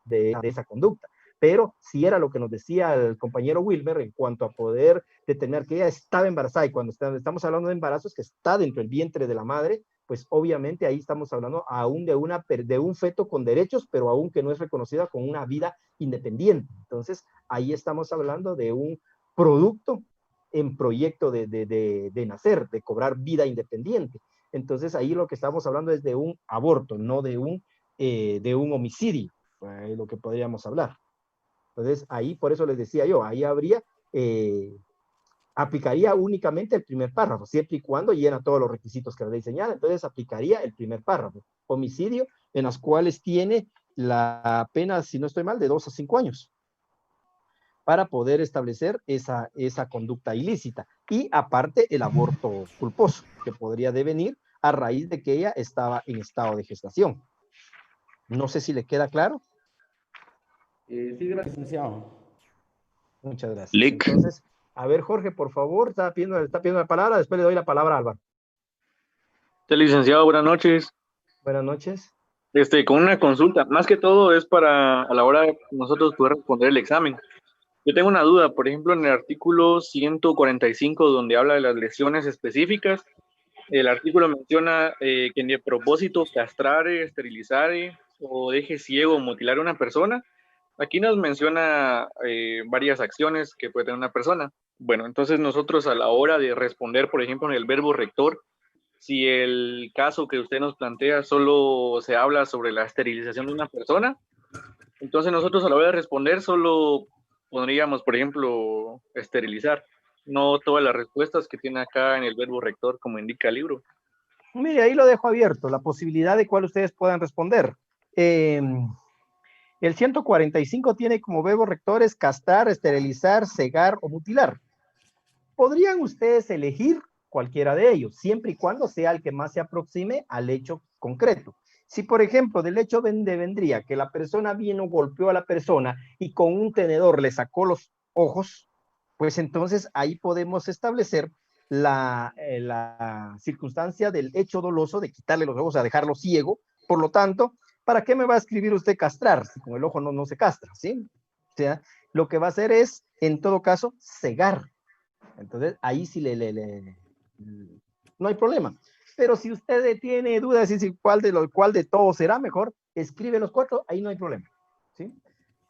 de esa conducta. Pero si era lo que nos decía el compañero Wilmer en cuanto a poder determinar que ella estaba embarazada, y cuando estamos hablando de embarazo es que está dentro del vientre de la madre, pues obviamente ahí estamos hablando aún de un feto con derechos, pero aún que no es reconocida como una vida independiente. Entonces, ahí estamos hablando de un producto en proyecto de nacer, de cobrar vida independiente. Entonces, ahí lo que estamos hablando es de un aborto, no de un homicidio, es lo que podríamos hablar. Entonces, ahí, por eso les decía yo, ahí aplicaría únicamente el primer párrafo, siempre y cuando llena todos los requisitos que la ley señala. Entonces, aplicaría el primer párrafo, homicidio, en las cuales tiene la pena, si no estoy mal, de 2 a 5 años, para poder establecer esa conducta ilícita. Y aparte, el aborto culposo, que podría devenir a raíz de que ella estaba en estado de gestación. No sé si le queda claro. Sí, gracias, licenciado. Muchas gracias. Lick. Entonces, a ver, Jorge, por favor, está pidiendo la palabra, después le doy la palabra a Álvaro. Licenciado, buenas noches. Buenas noches. Con una consulta, más que todo es para a la hora de nosotros poder responder el examen. Yo tengo una duda, por ejemplo, en el artículo 145, donde habla de las lesiones específicas, el artículo menciona que ni de propósito castrar, esterilizar o deje ciego o mutilar a una persona. Aquí nos menciona varias acciones que puede tener una persona. Bueno, entonces nosotros a la hora de responder, por ejemplo, en el verbo rector, si el caso que usted nos plantea solo se habla sobre la esterilización de una persona, entonces nosotros a la hora de responder solo pondríamos, por ejemplo, esterilizar, no todas las respuestas que tiene acá en el verbo rector, como indica el libro. Mire, ahí lo dejo abierto, la posibilidad de cuál ustedes puedan responder. El 145 tiene como verbo rectores castrar, esterilizar, cegar o mutilar. Podrían ustedes elegir cualquiera de ellos, siempre y cuando sea el que más se aproxime al hecho concreto. Si, por ejemplo, del hecho vendría que la persona vino, golpeó a la persona y con un tenedor le sacó los ojos, pues entonces ahí podemos establecer la circunstancia del hecho doloso de quitarle los ojos, o sea, dejarlo ciego. Por lo tanto, ¿para qué me va a escribir usted castrar? Si con el ojo no se castra, ¿sí? O sea, lo que va a hacer es, en todo caso, cegar. Entonces, ahí sí no hay problema. Pero si usted tiene dudas y si cuál de todos será mejor, escribe los 4, ahí no hay problema, ¿sí?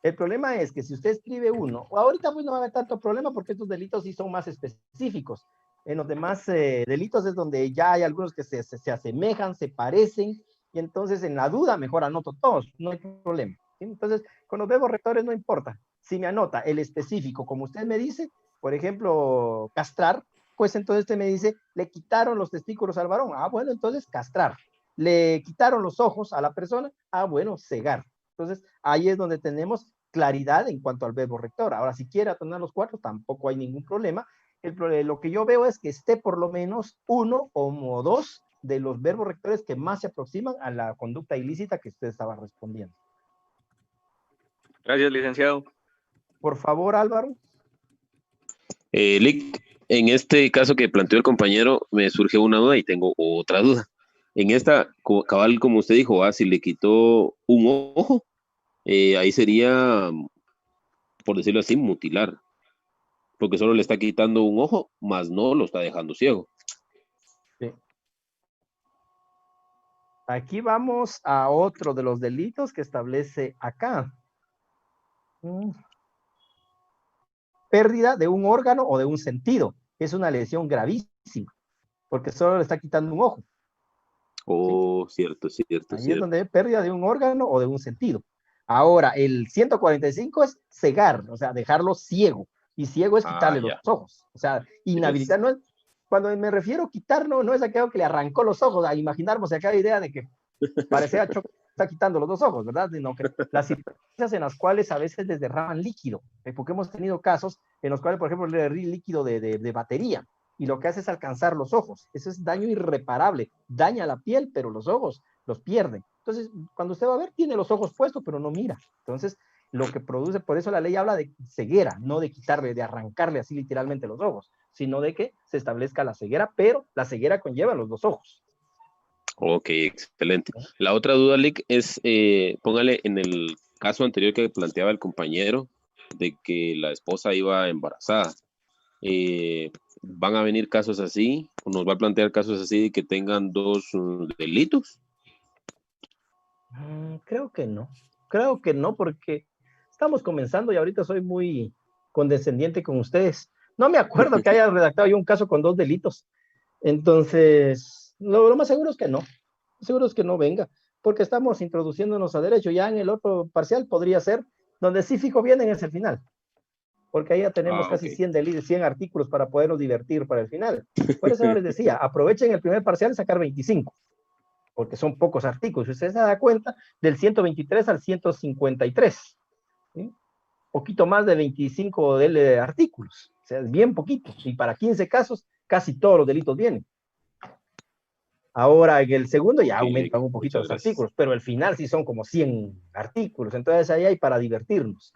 El problema es que si usted escribe uno, ahorita pues no va a haber tanto problema porque estos delitos sí son más específicos. En los demás delitos es donde ya hay algunos que se asemejan, se parecen, y entonces en la duda mejor anoto todos, no hay problema, ¿sí? Entonces, con los verbos rectores no importa. Si me anota el específico, como usted me dice, por ejemplo, castrar, pues entonces usted me dice, le quitaron los testículos al varón. Ah, bueno, entonces castrar. Le quitaron los ojos a la persona. Ah, bueno, cegar. Entonces, ahí es donde tenemos claridad en cuanto al verbo rector. Ahora, si quiere atonar los 4, tampoco hay ningún problema. Lo que yo veo es que esté por lo menos 1 o 2 de los verbos rectores que más se aproximan a la conducta ilícita que usted estaba respondiendo. Gracias, licenciado. Por favor, Álvaro. Lick, en este caso que planteó el compañero, me surge una duda y tengo otra duda. En esta, cabal, como usted dijo, si le quitó un ojo, ahí sería, por decirlo así, mutilar, porque solo le está quitando un ojo, más no lo está dejando ciego. Sí. Aquí vamos a otro de los delitos que establece acá. Pérdida de un órgano o de un sentido. Es una lesión gravísima, porque solo le está quitando un ojo. Oh, ¿sí? Cierto. Ahí es donde hay pérdida de un órgano o de un sentido. Ahora, el 145 es cegar, o sea, dejarlo ciego. Y ciego es quitarle los ojos. O sea, inhabilitar. No es, cuando me refiero a quitarlo, no es aquello que le arrancó los ojos, a imaginarnos acá la idea de que parecía está quitando los dos ojos, ¿verdad? Sino que las circunstancias en las cuales a veces les derraman líquido, porque hemos tenido casos en los cuales, por ejemplo, le derrama líquido de batería, y lo que hace es alcanzar los ojos. Eso es daño irreparable, daña la piel, pero los ojos los pierde. Entonces, cuando usted va a ver, tiene los ojos puestos, pero no mira. Entonces, lo que produce, por eso la ley habla de ceguera, no de quitarle, de arrancarle así literalmente los ojos, sino de que se establezca la ceguera, pero la ceguera conlleva los dos ojos. Ok, excelente. La otra duda, Lick, es, póngale en el caso anterior que planteaba el compañero, de que la esposa iba embarazada. ¿Van a venir casos así? ¿O nos va a plantear casos así que tengan dos delitos? Creo que no, porque estamos comenzando y ahorita soy muy condescendiente con ustedes. No me acuerdo que haya redactado yo un caso con dos delitos. Entonces, lo más seguro es que no. Seguro es que no venga, porque estamos introduciéndonos a derecho. Ya en el otro parcial podría ser, donde sí fijo vienen es el final, porque ahí ya tenemos casi 100 artículos para podernos divertir para el final. Por eso yo les decía, aprovechen el primer parcial y sacar 25, porque son pocos artículos. Si usted se da cuenta, del 123 al 153, ¿sí? Poquito más de 25 artículos, o sea, es bien poquito, y para 15 casos, casi todos los delitos vienen. Ahora en el segundo ya aumentan un poquito los artículos, pero el final sí son como 100 artículos, entonces ahí hay para divertirnos.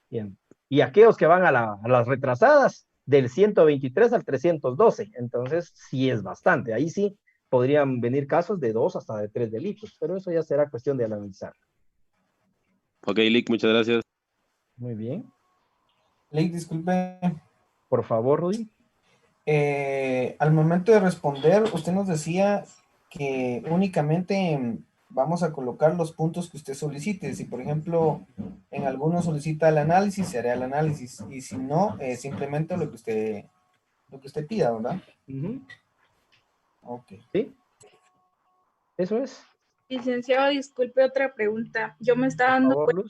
Bien. Y aquellos que van a las retrasadas, del 123 al 312, entonces sí es bastante. Ahí sí podrían venir casos de 2 hasta de 3 delitos, pero eso ya será cuestión de analizar. Ok, Lick, muchas gracias. Muy bien. Lick, disculpe. Por favor, Rudy. Al momento de responder, usted nos decía que únicamente vamos a colocar los puntos que usted solicite. Si, por ejemplo, en alguno solicita el análisis, se hará el análisis. Y si no, simplemente lo que usted pida, ¿verdad? Ok. Sí. Eso es. Licenciado, disculpe otra pregunta. Yo me estaba dando cuenta que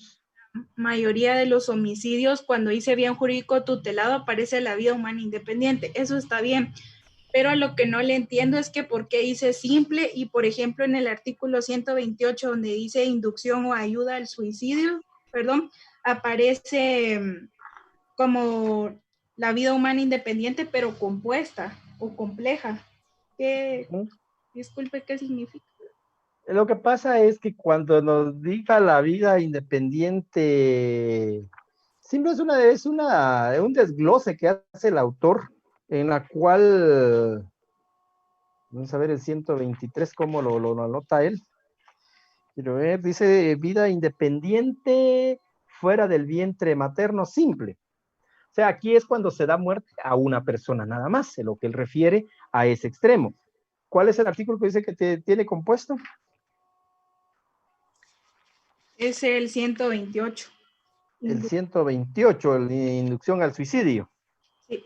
la mayoría de los homicidios, cuando dice bien jurídico tutelado, aparece la vida humana independiente. Eso está bien. Pero lo que no le entiendo es que por qué dice simple y, por ejemplo, en el artículo 128, donde dice inducción o ayuda al suicidio, aparece como la vida humana independiente, pero compuesta o compleja. Disculpe, ¿qué significa? Lo que pasa es que cuando nos diga la vida independiente, siempre es un desglose que hace el autor, en la cual, vamos a ver el 123, cómo lo anota él. Quiero ver, dice vida independiente fuera del vientre materno simple. O sea, aquí es cuando se da muerte a una persona nada más, en lo que él refiere a ese extremo. ¿Cuál es el artículo que dice que tiene compuesto? Es el 128. El 128, la inducción al suicidio. Sí.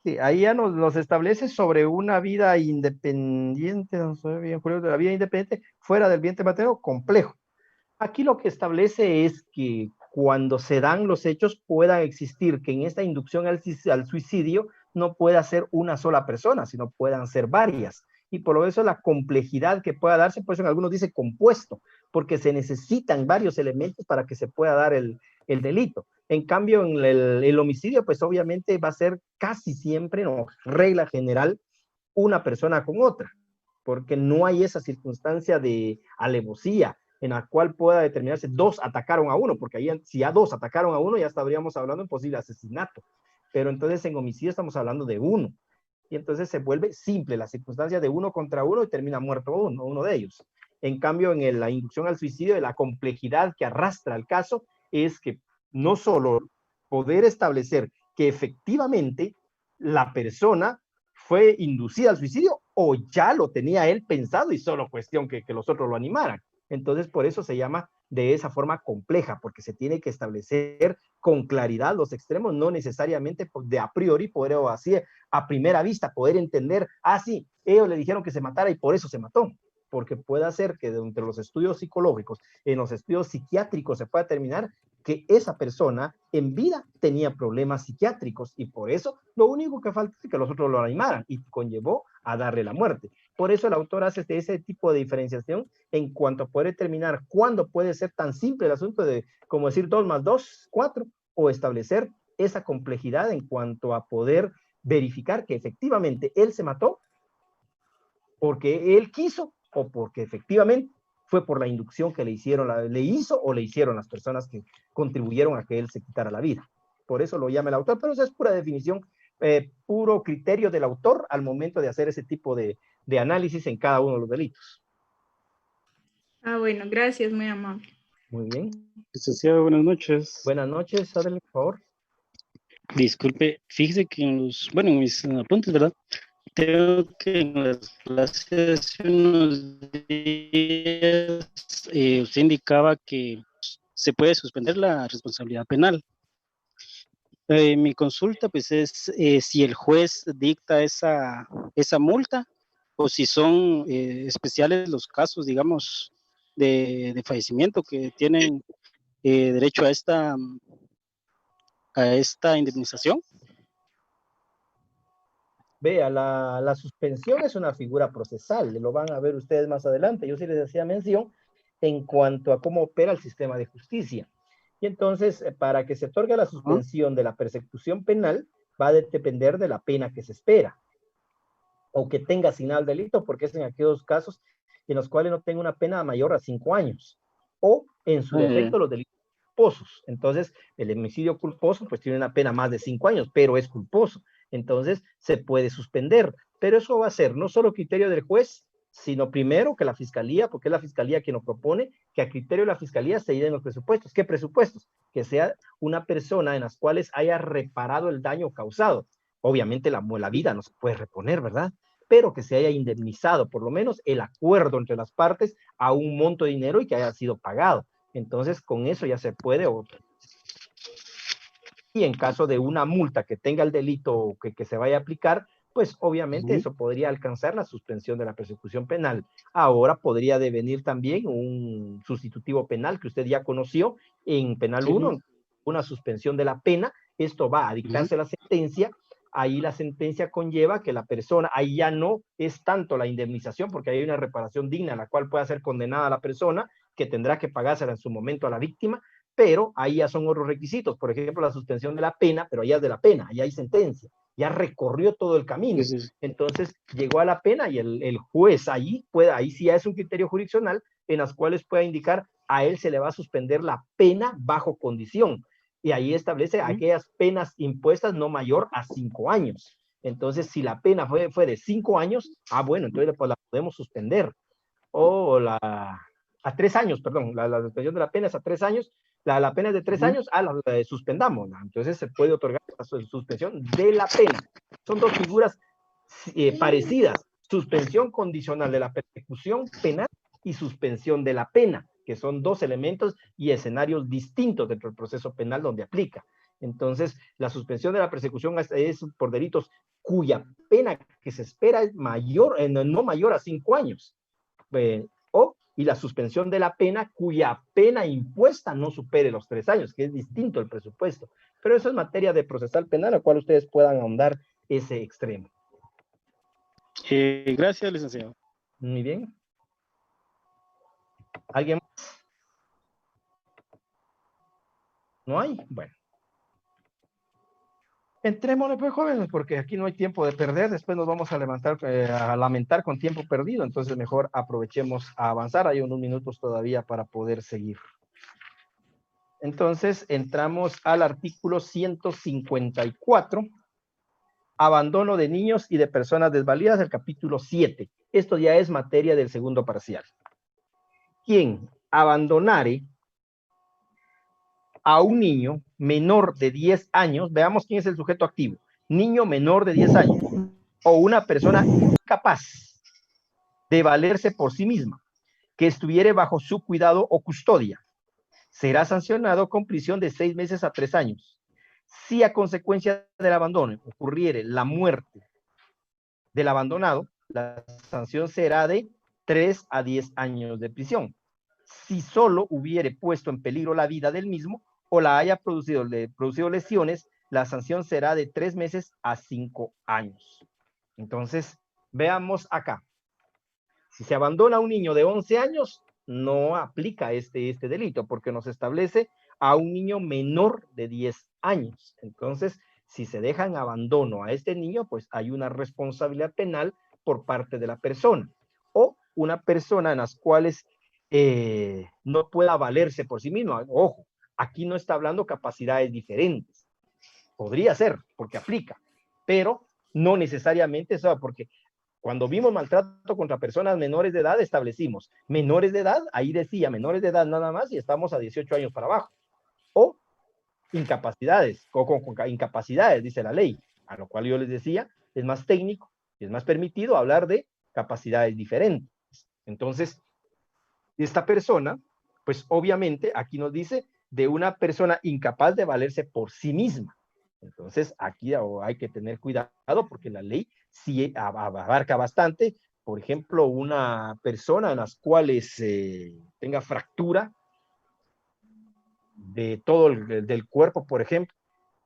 Sí, ahí ya nos establece sobre una vida independiente, no sé bien, la vida independiente fuera del vientre materno complejo. Aquí lo que establece es que cuando se dan los hechos puedan existir, que en esta inducción al suicidio no pueda ser una sola persona, sino puedan ser varias. Y por eso la complejidad que pueda darse, por eso en algunos dice compuesto, porque se necesitan varios elementos para que se pueda dar el delito. En cambio, en el homicidio, pues obviamente va a ser casi siempre, no, regla general, una persona con otra, porque no hay esa circunstancia de alevosía en la cual pueda determinarse dos atacaron a uno, porque ahí si ya dos atacaron a uno, ya estaríamos hablando en posible asesinato. pero entonces en homicidio estamos hablando de 1. Y entonces se vuelve simple la circunstancia de 1 contra 1 y termina muerto uno de ellos. En cambio, en la inducción al suicidio, la complejidad que arrastra el caso es que no solo poder establecer que efectivamente la persona fue inducida al suicidio o ya lo tenía él pensado y solo cuestión que los otros lo animaran. Entonces, por eso se llama de esa forma compleja, porque se tiene que establecer con claridad los extremos, no necesariamente de a priori, poder o así a primera vista, poder entender, sí, ellos le dijeron que se matara y por eso se mató, porque puede ser que entre los estudios psicológicos, en los estudios psiquiátricos se pueda determinar que esa persona en vida tenía problemas psiquiátricos y por eso lo único que falta es que los otros lo animaran y conllevó a darle la muerte. Por eso el autor hace ese tipo de diferenciación en cuanto a poder determinar cuándo puede ser tan simple el asunto de como decir 2 más 2, 4, o establecer esa complejidad en cuanto a poder verificar que efectivamente él se mató porque él quiso o porque efectivamente fue por la inducción que le hizo o le hicieron las personas que contribuyeron a que él se quitara la vida. Por eso lo llama el autor, pero eso es pura definición, puro criterio del autor al momento de hacer ese tipo de análisis en cada uno de los delitos. Bueno, gracias, muy amable. Muy bien. Licenciado, buenas noches. Buenas noches, adelante, por favor. Disculpe, fíjese que en mis apuntes, ¿verdad? Tengo que en las clases hace unos días usted indicaba que se puede suspender la responsabilidad penal. Mi consulta pues es si el juez dicta esa multa o si son especiales los casos, digamos, de fallecimiento que tienen derecho a esta indemnización. Vea, la suspensión es una figura procesal, lo van a ver ustedes más adelante. Yo sí les hacía mención en cuanto a cómo opera el sistema de justicia. Y entonces, para que se otorgue la suspensión de la persecución penal, va a depender de la pena que se espera, o que tenga asignado el delito, porque es en aquellos casos en los cuales no tenga una pena mayor a 5 años, o en su defecto los delitos culposos. Entonces, el homicidio culposo pues tiene una pena más de 5 años, pero es culposo. Entonces, se puede suspender, pero eso va a ser no solo criterio del juez, sino primero que la fiscalía, porque es la fiscalía quien lo propone, que a criterio de la fiscalía se den los presupuestos. ¿Qué presupuestos? Que sea una persona en las cuales haya reparado el daño causado. Obviamente la vida no se puede reponer, ¿verdad? Pero que se haya indemnizado, por lo menos el acuerdo entre las partes a un monto de dinero y que haya sido pagado. Entonces, con eso ya se puede. Y en caso de una multa que tenga el delito que se vaya a aplicar, pues obviamente eso podría alcanzar la suspensión de la persecución penal. Ahora podría devenir también un sustitutivo penal que usted ya conoció en penal 1, una suspensión de la pena. Esto va a dictarse la sentencia. Ahí la sentencia conlleva que la persona, ahí ya no es tanto la indemnización, porque hay una reparación digna a la cual pueda ser condenada la persona, que tendrá que pagársela en su momento a la víctima, pero ahí ya son otros requisitos, por ejemplo, la suspensión de la pena, pero allá es de la pena, allá hay sentencia, ya recorrió todo el camino, entonces llegó a la pena y el juez ahí sí ya es un criterio jurisdiccional en las cuales pueda indicar a él se le va a suspender la pena bajo condición, y ahí establece aquellas penas impuestas no mayor a 5 años. Entonces, si la pena fue de 5 años, bueno, entonces pues la podemos suspender. O a 3 años, perdón, la suspensión de la pena es a 3 años, la pena es de 3 años, la suspendamos. Entonces se puede otorgar la suspensión de la pena. Son dos figuras parecidas, suspensión condicional de la persecución penal y suspensión de la pena, que son dos elementos y escenarios distintos dentro del proceso penal donde aplica. Entonces, la suspensión de la persecución es por delitos cuya pena que se espera es mayor, no mayor a 5 años. Y la suspensión de la pena cuya pena impuesta no supere los 3 años, que es distinto el presupuesto. Pero eso es materia de procesal penal, a cual ustedes puedan ahondar ese extremo. Gracias, licenciado. Muy bien. ¿Alguien más? ¿No hay? Bueno. Entrémosle pues, jóvenes, porque aquí no hay tiempo de perder, después nos vamos a lamentar con tiempo perdido, entonces mejor aprovechemos a avanzar, hay unos minutos todavía para poder seguir. Entonces, entramos al artículo 154, abandono de niños y de personas desvalidas, del capítulo 7. Esto ya es materia del segundo parcial. Quien abandonare a un niño menor de 10 años, veamos quién es el sujeto activo, niño menor de 10 años, o una persona incapaz de valerse por sí misma, que estuviere bajo su cuidado o custodia, será sancionado con prisión de 6 meses a 3 años. Si a consecuencia del abandono ocurriere la muerte del abandonado, la sanción será de 3 a 10 años de prisión. Si solo hubiere puesto en peligro la vida del mismo o la haya producido lesiones, la sanción será de 3 meses a 5 años. Entonces, veamos acá. Si se abandona a un niño de 11 años, no aplica este delito, porque nos establece a un niño menor de 10 años. Entonces, si se deja en abandono a este niño, pues hay una responsabilidad penal por parte de la persona. O una persona en las cuales no pueda valerse por sí misma. Ojo, aquí no está hablando capacidades diferentes. Podría ser, porque aplica, pero no necesariamente eso, porque cuando vimos maltrato contra personas menores de edad, establecimos menores de edad, ahí decía menores de edad nada más, y estamos a 18 años para abajo. O incapacidades, con incapacidades, dice la ley, a lo cual yo les decía, es más técnico, es más permitido hablar de capacidades diferentes. Entonces, esta persona, pues obviamente aquí nos dice de una persona incapaz de valerse por sí misma. Entonces, aquí hay que tener cuidado porque la ley sí abarca bastante. Por ejemplo, una persona en las cuales tenga fractura de todo del cuerpo, por ejemplo,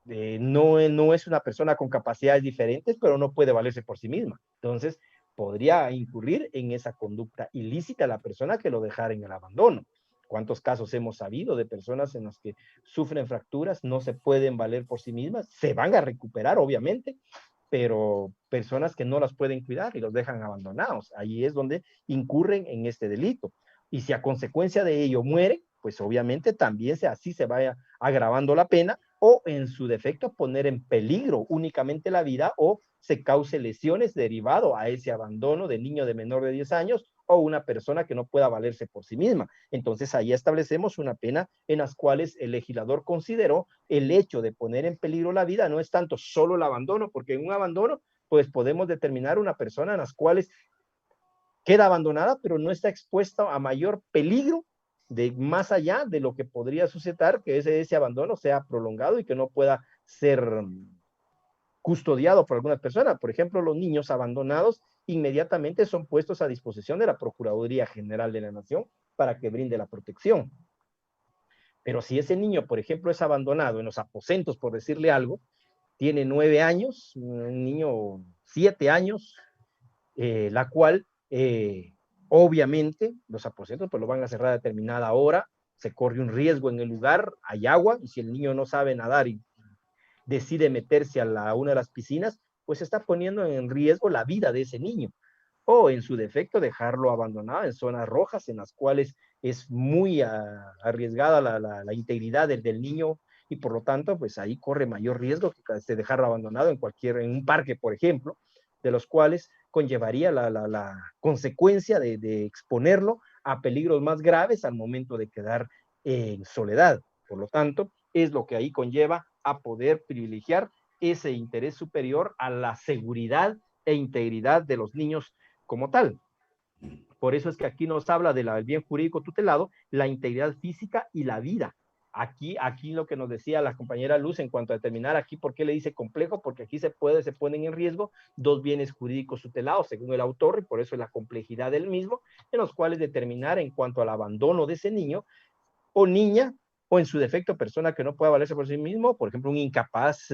no es una persona con capacidades diferentes, pero no puede valerse por sí misma. Entonces, podría incurrir en esa conducta ilícita la persona que lo dejara en el abandono. ¿Cuántos casos hemos sabido de personas en las que sufren fracturas, no se pueden valer por sí mismas? Se van a recuperar, obviamente, pero personas que no las pueden cuidar y los dejan abandonados. Ahí es donde incurren en este delito. Y si a consecuencia de ello muere, pues obviamente también así se vaya agravando la pena, o en su defecto poner en peligro únicamente la vida o se cause lesiones derivado a ese abandono de niño de menor de 10 años o una persona que no pueda valerse por sí misma. Entonces ahí establecemos una pena en las cuales el legislador consideró el hecho de poner en peligro la vida no es tanto solo el abandono, porque en un abandono pues podemos determinar una persona en las cuales queda abandonada, pero no está expuesta a mayor peligro de más allá de lo que podría suceder, que ese abandono sea prolongado y que no pueda ser custodiado por algunas personas. Por ejemplo, los niños abandonados inmediatamente son puestos a disposición de la Procuraduría General de la Nación para que brinde la protección. Pero si ese niño, por ejemplo, es abandonado en los aposentos, por decirle algo, tiene 9 años, un niño 7 años, la cual obviamente los aposentos pues lo van a cerrar a determinada hora, se corre un riesgo en el lugar, hay agua, y si el niño no sabe nadar y decide meterse a una de las piscinas, pues está poniendo en riesgo la vida de ese niño. O en su defecto dejarlo abandonado en zonas rojas en las cuales es muy arriesgada la integridad del niño y por lo tanto pues ahí corre mayor riesgo que dejarlo abandonado en un parque, por ejemplo, de los cuales conllevaría la consecuencia de exponerlo a peligros más graves al momento de quedar en soledad. Por lo tanto, es lo que ahí conlleva a poder privilegiar ese interés superior a la seguridad e integridad de los niños como tal. Por eso es que aquí nos habla del bien jurídico tutelado, la integridad física y la vida. Aquí lo que nos decía la compañera Luz en cuanto a determinar aquí por qué le dice complejo, porque aquí se ponen en riesgo dos bienes jurídicos tutelados según el autor, y por eso es la complejidad del mismo, en los cuales determinar en cuanto al abandono de ese niño o niña, o en su defecto persona que no pueda valerse por sí mismo, por ejemplo un incapaz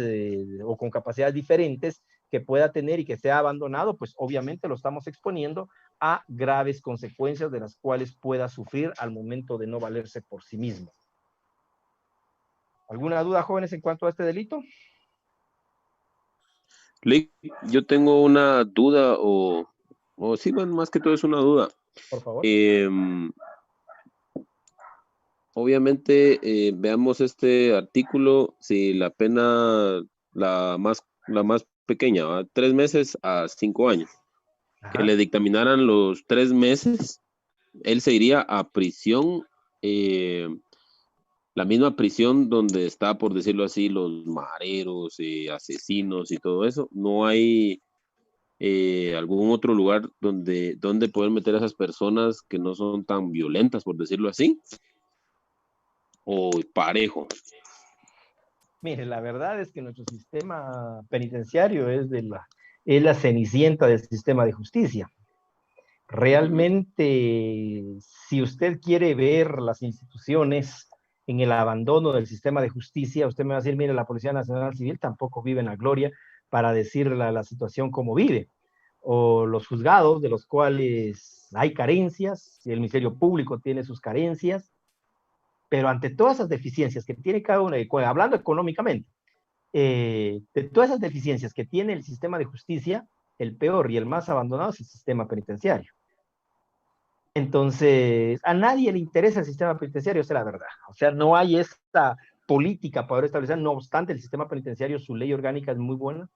o con capacidades diferentes que pueda tener y que sea abandonado, pues obviamente lo estamos exponiendo a graves consecuencias de las cuales pueda sufrir al momento de no valerse por sí mismo. ¿Alguna duda, jóvenes, en cuanto a este delito? Yo tengo una duda o sí, bueno, más que todo es una duda. Por favor. obviamente, veamos este artículo, si la pena, la más pequeña, ¿va? 3 meses a 5 años, que le dictaminaran los 3 meses, él se iría a prisión, la misma prisión donde está, por decirlo así, los mareros, asesinos y todo eso. No hay algún otro lugar donde poder meter a esas personas que no son tan violentas, por decirlo así, o parejo. Mire, la verdad es que nuestro sistema penitenciario es la cenicienta del sistema de justicia. Realmente, si usted quiere ver las instituciones en el abandono del sistema de justicia, usted me va a decir, mire, la Policía Nacional Civil tampoco vive en la gloria para decir la situación como vive. O los juzgados, de los cuales hay carencias, y el Ministerio Público tiene sus carencias, pero ante todas esas deficiencias que tiene cada uno, hablando económicamente, de todas esas deficiencias que tiene el sistema de justicia, el peor y el más abandonado es el sistema penitenciario. Entonces, a nadie le interesa el sistema penitenciario, esa es la verdad. O sea, no hay esta política para poder establecer, no obstante, el sistema penitenciario, su ley orgánica es muy buena.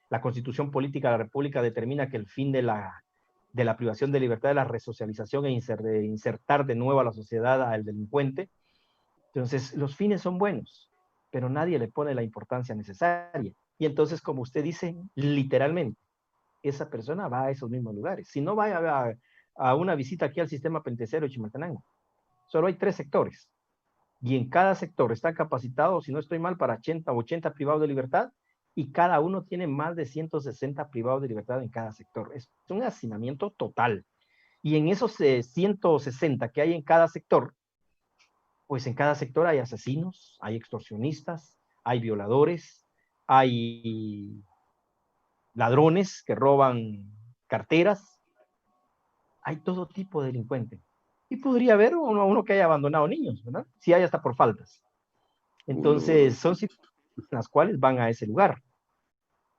La Constitución Política de la República determina que el fin de la privación de libertad es la resocialización de insertar de nuevo a la sociedad al delincuente. Entonces, los fines son buenos, pero nadie le pone la importancia necesaria. Y entonces, como usted dice, literalmente, esa persona va a esos mismos lugares. Si no va a una visita aquí al sistema penitenciario de Chimaltenango, solo hay 3 sectores. Y en cada sector están capacitados, si no estoy mal, para 80 privados de libertad, y cada uno tiene más de 160 privados de libertad en cada sector. Es un hacinamiento total. Y en esos 160 que hay en cada sector, pues en cada sector hay asesinos, hay extorsionistas, hay violadores, hay ladrones que roban carteras, hay todo tipo de delincuente. Y podría haber uno que haya abandonado niños, ¿verdad? Si hay hasta por faltas. Entonces, son situaciones las cuales van a ese lugar.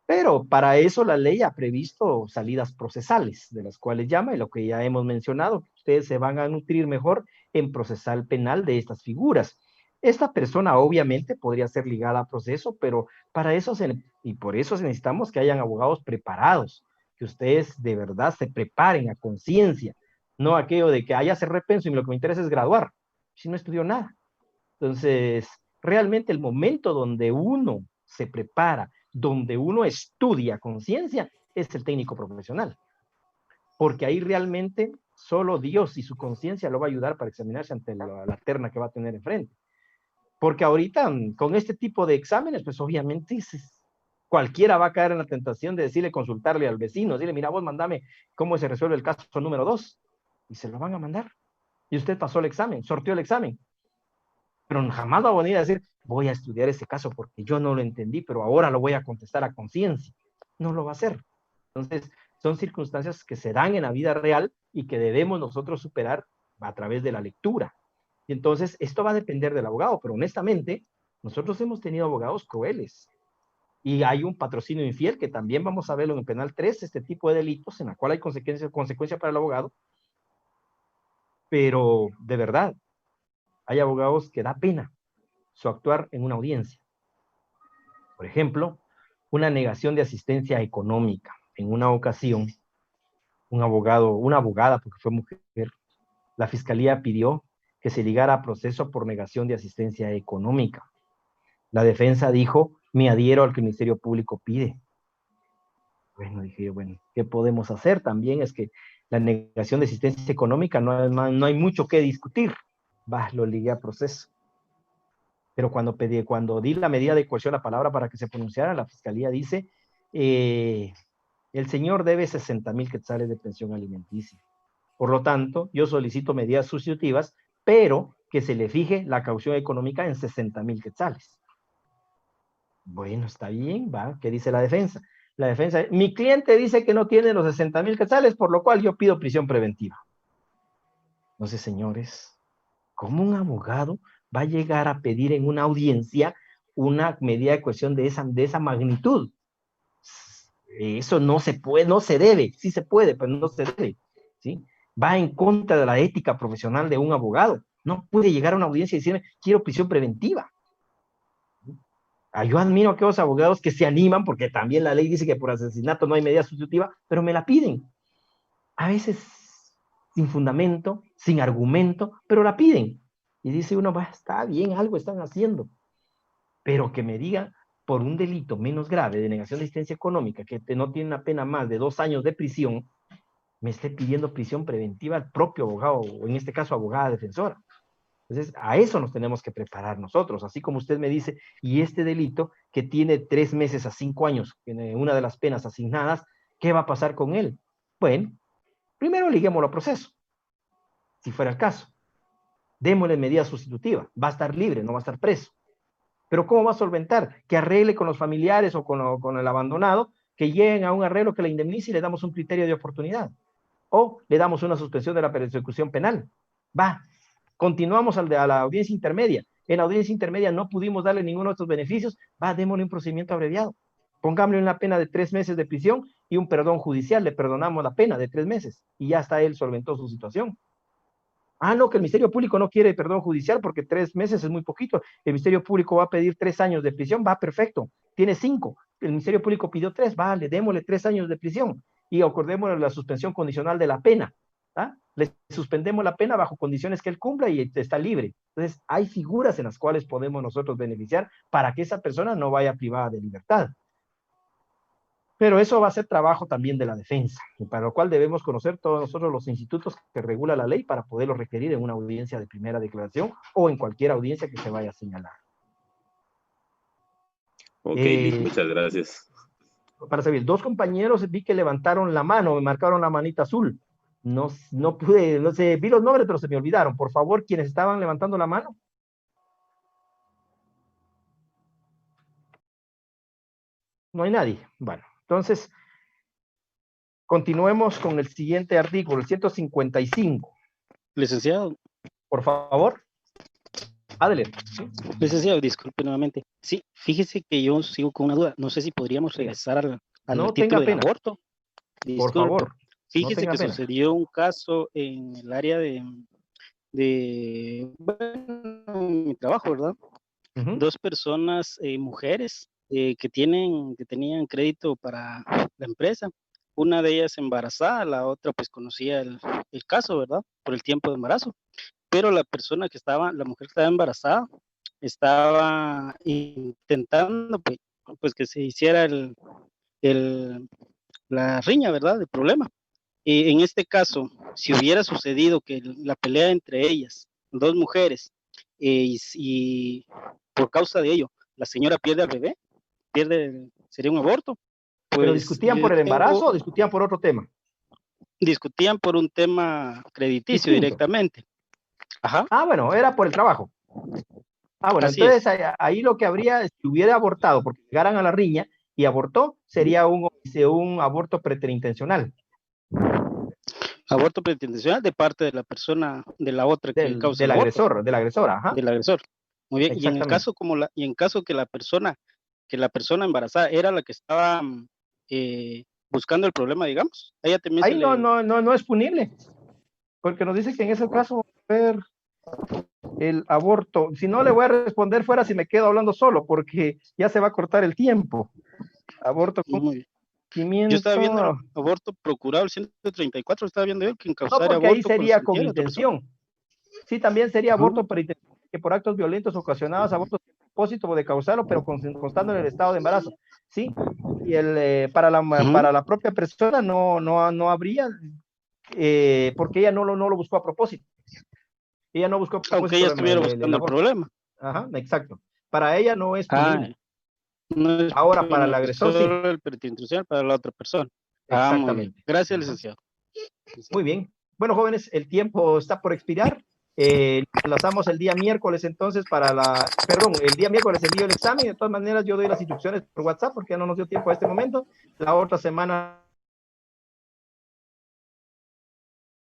Pero para eso la ley ha previsto salidas procesales, de las cuales llama, y lo que ya hemos mencionado, ustedes se van a nutrir mejor en procesal penal de estas figuras. Esta persona obviamente podría ser ligada a proceso, pero para eso y por eso necesitamos que hayan abogados preparados, que ustedes de verdad se preparen a conciencia, no aquello de que haya se repenso y lo que me interesa es graduar, si no estudió nada. Entonces, realmente el momento donde uno se prepara, donde uno estudia conciencia, es el técnico profesional. Porque ahí realmente solo Dios y su conciencia lo va a ayudar para examinarse ante la terna que va a tener enfrente. Porque ahorita, con este tipo de exámenes, pues obviamente cualquiera va a caer en la tentación de decirle, consultarle al vecino, decirle, mira, vos mandame cómo se resuelve el caso número 2. Y se lo van a mandar. Y usted pasó el examen, sorteó el examen. Pero jamás va a venir a decir, voy a estudiar ese caso porque yo no lo entendí, pero ahora lo voy a contestar a conciencia. No lo va a hacer. Entonces, son circunstancias que se dan en la vida real y que debemos nosotros superar a través de la lectura. Y entonces, esto va a depender del abogado, pero honestamente, nosotros hemos tenido abogados crueles. Y hay un patrocinio infiel, que también vamos a verlo en el penal 3, este tipo de delitos, en la cual hay consecuencia para el abogado. Pero, de verdad, hay abogados que da pena su actuar en una audiencia. Por ejemplo, una negación de asistencia económica. En una ocasión, una abogada, porque fue mujer, la fiscalía pidió que se ligara a proceso por negación de asistencia económica. La defensa dijo, me adhiero al que el Ministerio Público pide. Bueno, dije yo, bueno, ¿qué podemos hacer? También es que la negación de asistencia económica no hay mucho que discutir. Lo ligué a proceso. Pero cuando di la medida de coerción, la palabra para que se pronunciara, la fiscalía dice, el señor debe 60,000 quetzales de pensión alimenticia. Por lo tanto, yo solicito medidas sustitutivas, pero que se le fije la caución económica en 60,000 quetzales. Bueno, está bien, va. ¿Qué dice la defensa? La defensa, mi cliente dice que no tiene los 60,000 quetzales, por lo cual yo pido prisión preventiva. Entonces, señores, ¿cómo un abogado va a llegar a pedir en una audiencia una medida de coerción de esa magnitud? Eso no se puede, no se debe, sí se puede, pero no se debe, ¿sí? Va en contra de la ética profesional de un abogado. No puede llegar a una audiencia y decirme, quiero prisión preventiva. Yo admiro a aquellos abogados que se animan, porque también la ley dice que por asesinato no hay medida sustitutiva, pero me la piden. A veces sin fundamento, sin argumento, pero la piden. Y dice uno, está bien, algo están haciendo. Pero que me digan, por un delito menos grave de negación de asistencia económica, que no tiene una pena más de 2 años de prisión, me esté pidiendo prisión preventiva al propio abogado, o en este caso abogada defensora. Entonces, a eso nos tenemos que preparar nosotros, así como usted me dice, y este delito que tiene 3 meses a 5 años, tiene una de las penas asignadas, ¿qué va a pasar con él? Bueno, primero liguémoslo a proceso, si fuera el caso. Démosle medida sustitutiva, va a estar libre, no va a estar preso. Pero ¿cómo va a solventar? Que arregle con los familiares o con el abandonado, que lleguen a un arreglo que le indemnice y le damos un criterio de oportunidad. O le damos una suspensión de la persecución penal. Continuamos a la audiencia intermedia. En la audiencia intermedia no pudimos darle ninguno de estos beneficios. Démosle un procedimiento abreviado. Pongámosle una pena de 3 meses de prisión y un perdón judicial. Le perdonamos la pena de 3 meses y ya está, él solventó su situación. No, que el Ministerio Público no quiere perdón judicial porque 3 meses es muy poquito. El Ministerio Público va a pedir 3 años de prisión. Perfecto. Tiene 5. El Ministerio Público pidió 3. Vale, démosle 3 años de prisión y acordémosle la suspensión condicional de la pena. Le suspendemos la pena bajo condiciones que él cumpla y está libre. Entonces, hay figuras en las cuales podemos nosotros beneficiar para que esa persona no vaya privada de libertad. Pero eso va a ser trabajo también de la defensa, y para lo cual debemos conocer todos nosotros los institutos que regula la ley para poderlo requerir en una audiencia de primera declaración o en cualquier audiencia que se vaya a señalar. Ok, muchas gracias. Para saber, 2 compañeros vi que levantaron la mano, me marcaron la manita azul. No pude, no sé, vi los nombres, pero se me olvidaron. Por favor, quienes estaban levantando la mano. No hay nadie. Bueno, entonces, continuemos con el siguiente artículo, el 155. Licenciado. Por favor. Adelante. Licenciado, disculpe nuevamente. Sí, fíjese que yo sigo con una duda. No sé si podríamos regresar al título del aborto. Disculpe. Por favor. Fíjese que sucedió un caso en el área de mi trabajo, ¿verdad? 2 personas, mujeres, que tenían crédito para la empresa. Una de ellas embarazada, la otra pues conocía el caso, ¿verdad? Por el tiempo de embarazo. Pero la mujer que estaba embarazada, estaba intentando pues que se hiciera la riña, ¿verdad? El problema. En este caso, si hubiera sucedido que la pelea entre ellas, 2 mujeres, y por causa de ello, la señora pierde al bebé, sería un aborto. Pues, ¿pero discutían por el embarazo o discutían por otro tema? Discutían por un tema crediticio directamente. Ajá. Bueno, era por el trabajo. Bueno, así entonces ahí lo que habría, si hubiera abortado, porque llegaran a la riña y abortó, sería un aborto preterintencional. Aborto preterintencional de parte de la persona, de la otra que causa el aborto. Del agresor, ajá. Del agresor. Muy bien. Y en el caso que la persona embarazada era la que estaba buscando el problema, digamos, ella también ahí no es punible, porque nos dice que en ese caso el aborto, si no le voy a responder fuera si me quedo hablando solo, porque ya se va a cortar el tiempo. Aborto con yo estaba viendo aborto procurado, el 134, estaba viendo yo que causara aborto. Ahí sería con intención. Sí, también sería aborto que por actos violentos ocasionados, abortos a propósito de causarlo, pero constando en el estado de embarazo. Sí, y para la propia persona no habría, porque ella no lo buscó a propósito. Ella no buscó a propósito. Aunque ella estuviera buscando el problema. Ajá, exacto. Para ella no es punible. No es ahora para el agresor solo sí. El preterintencional para la otra persona. Muy bien. Gracias, licenciado. Muy bien. Bueno, jóvenes, el tiempo está por expirar. Lanzamos el día miércoles entonces el día miércoles envío el examen. De todas maneras, yo doy las instrucciones por WhatsApp porque ya no nos dio tiempo a este momento. La otra semana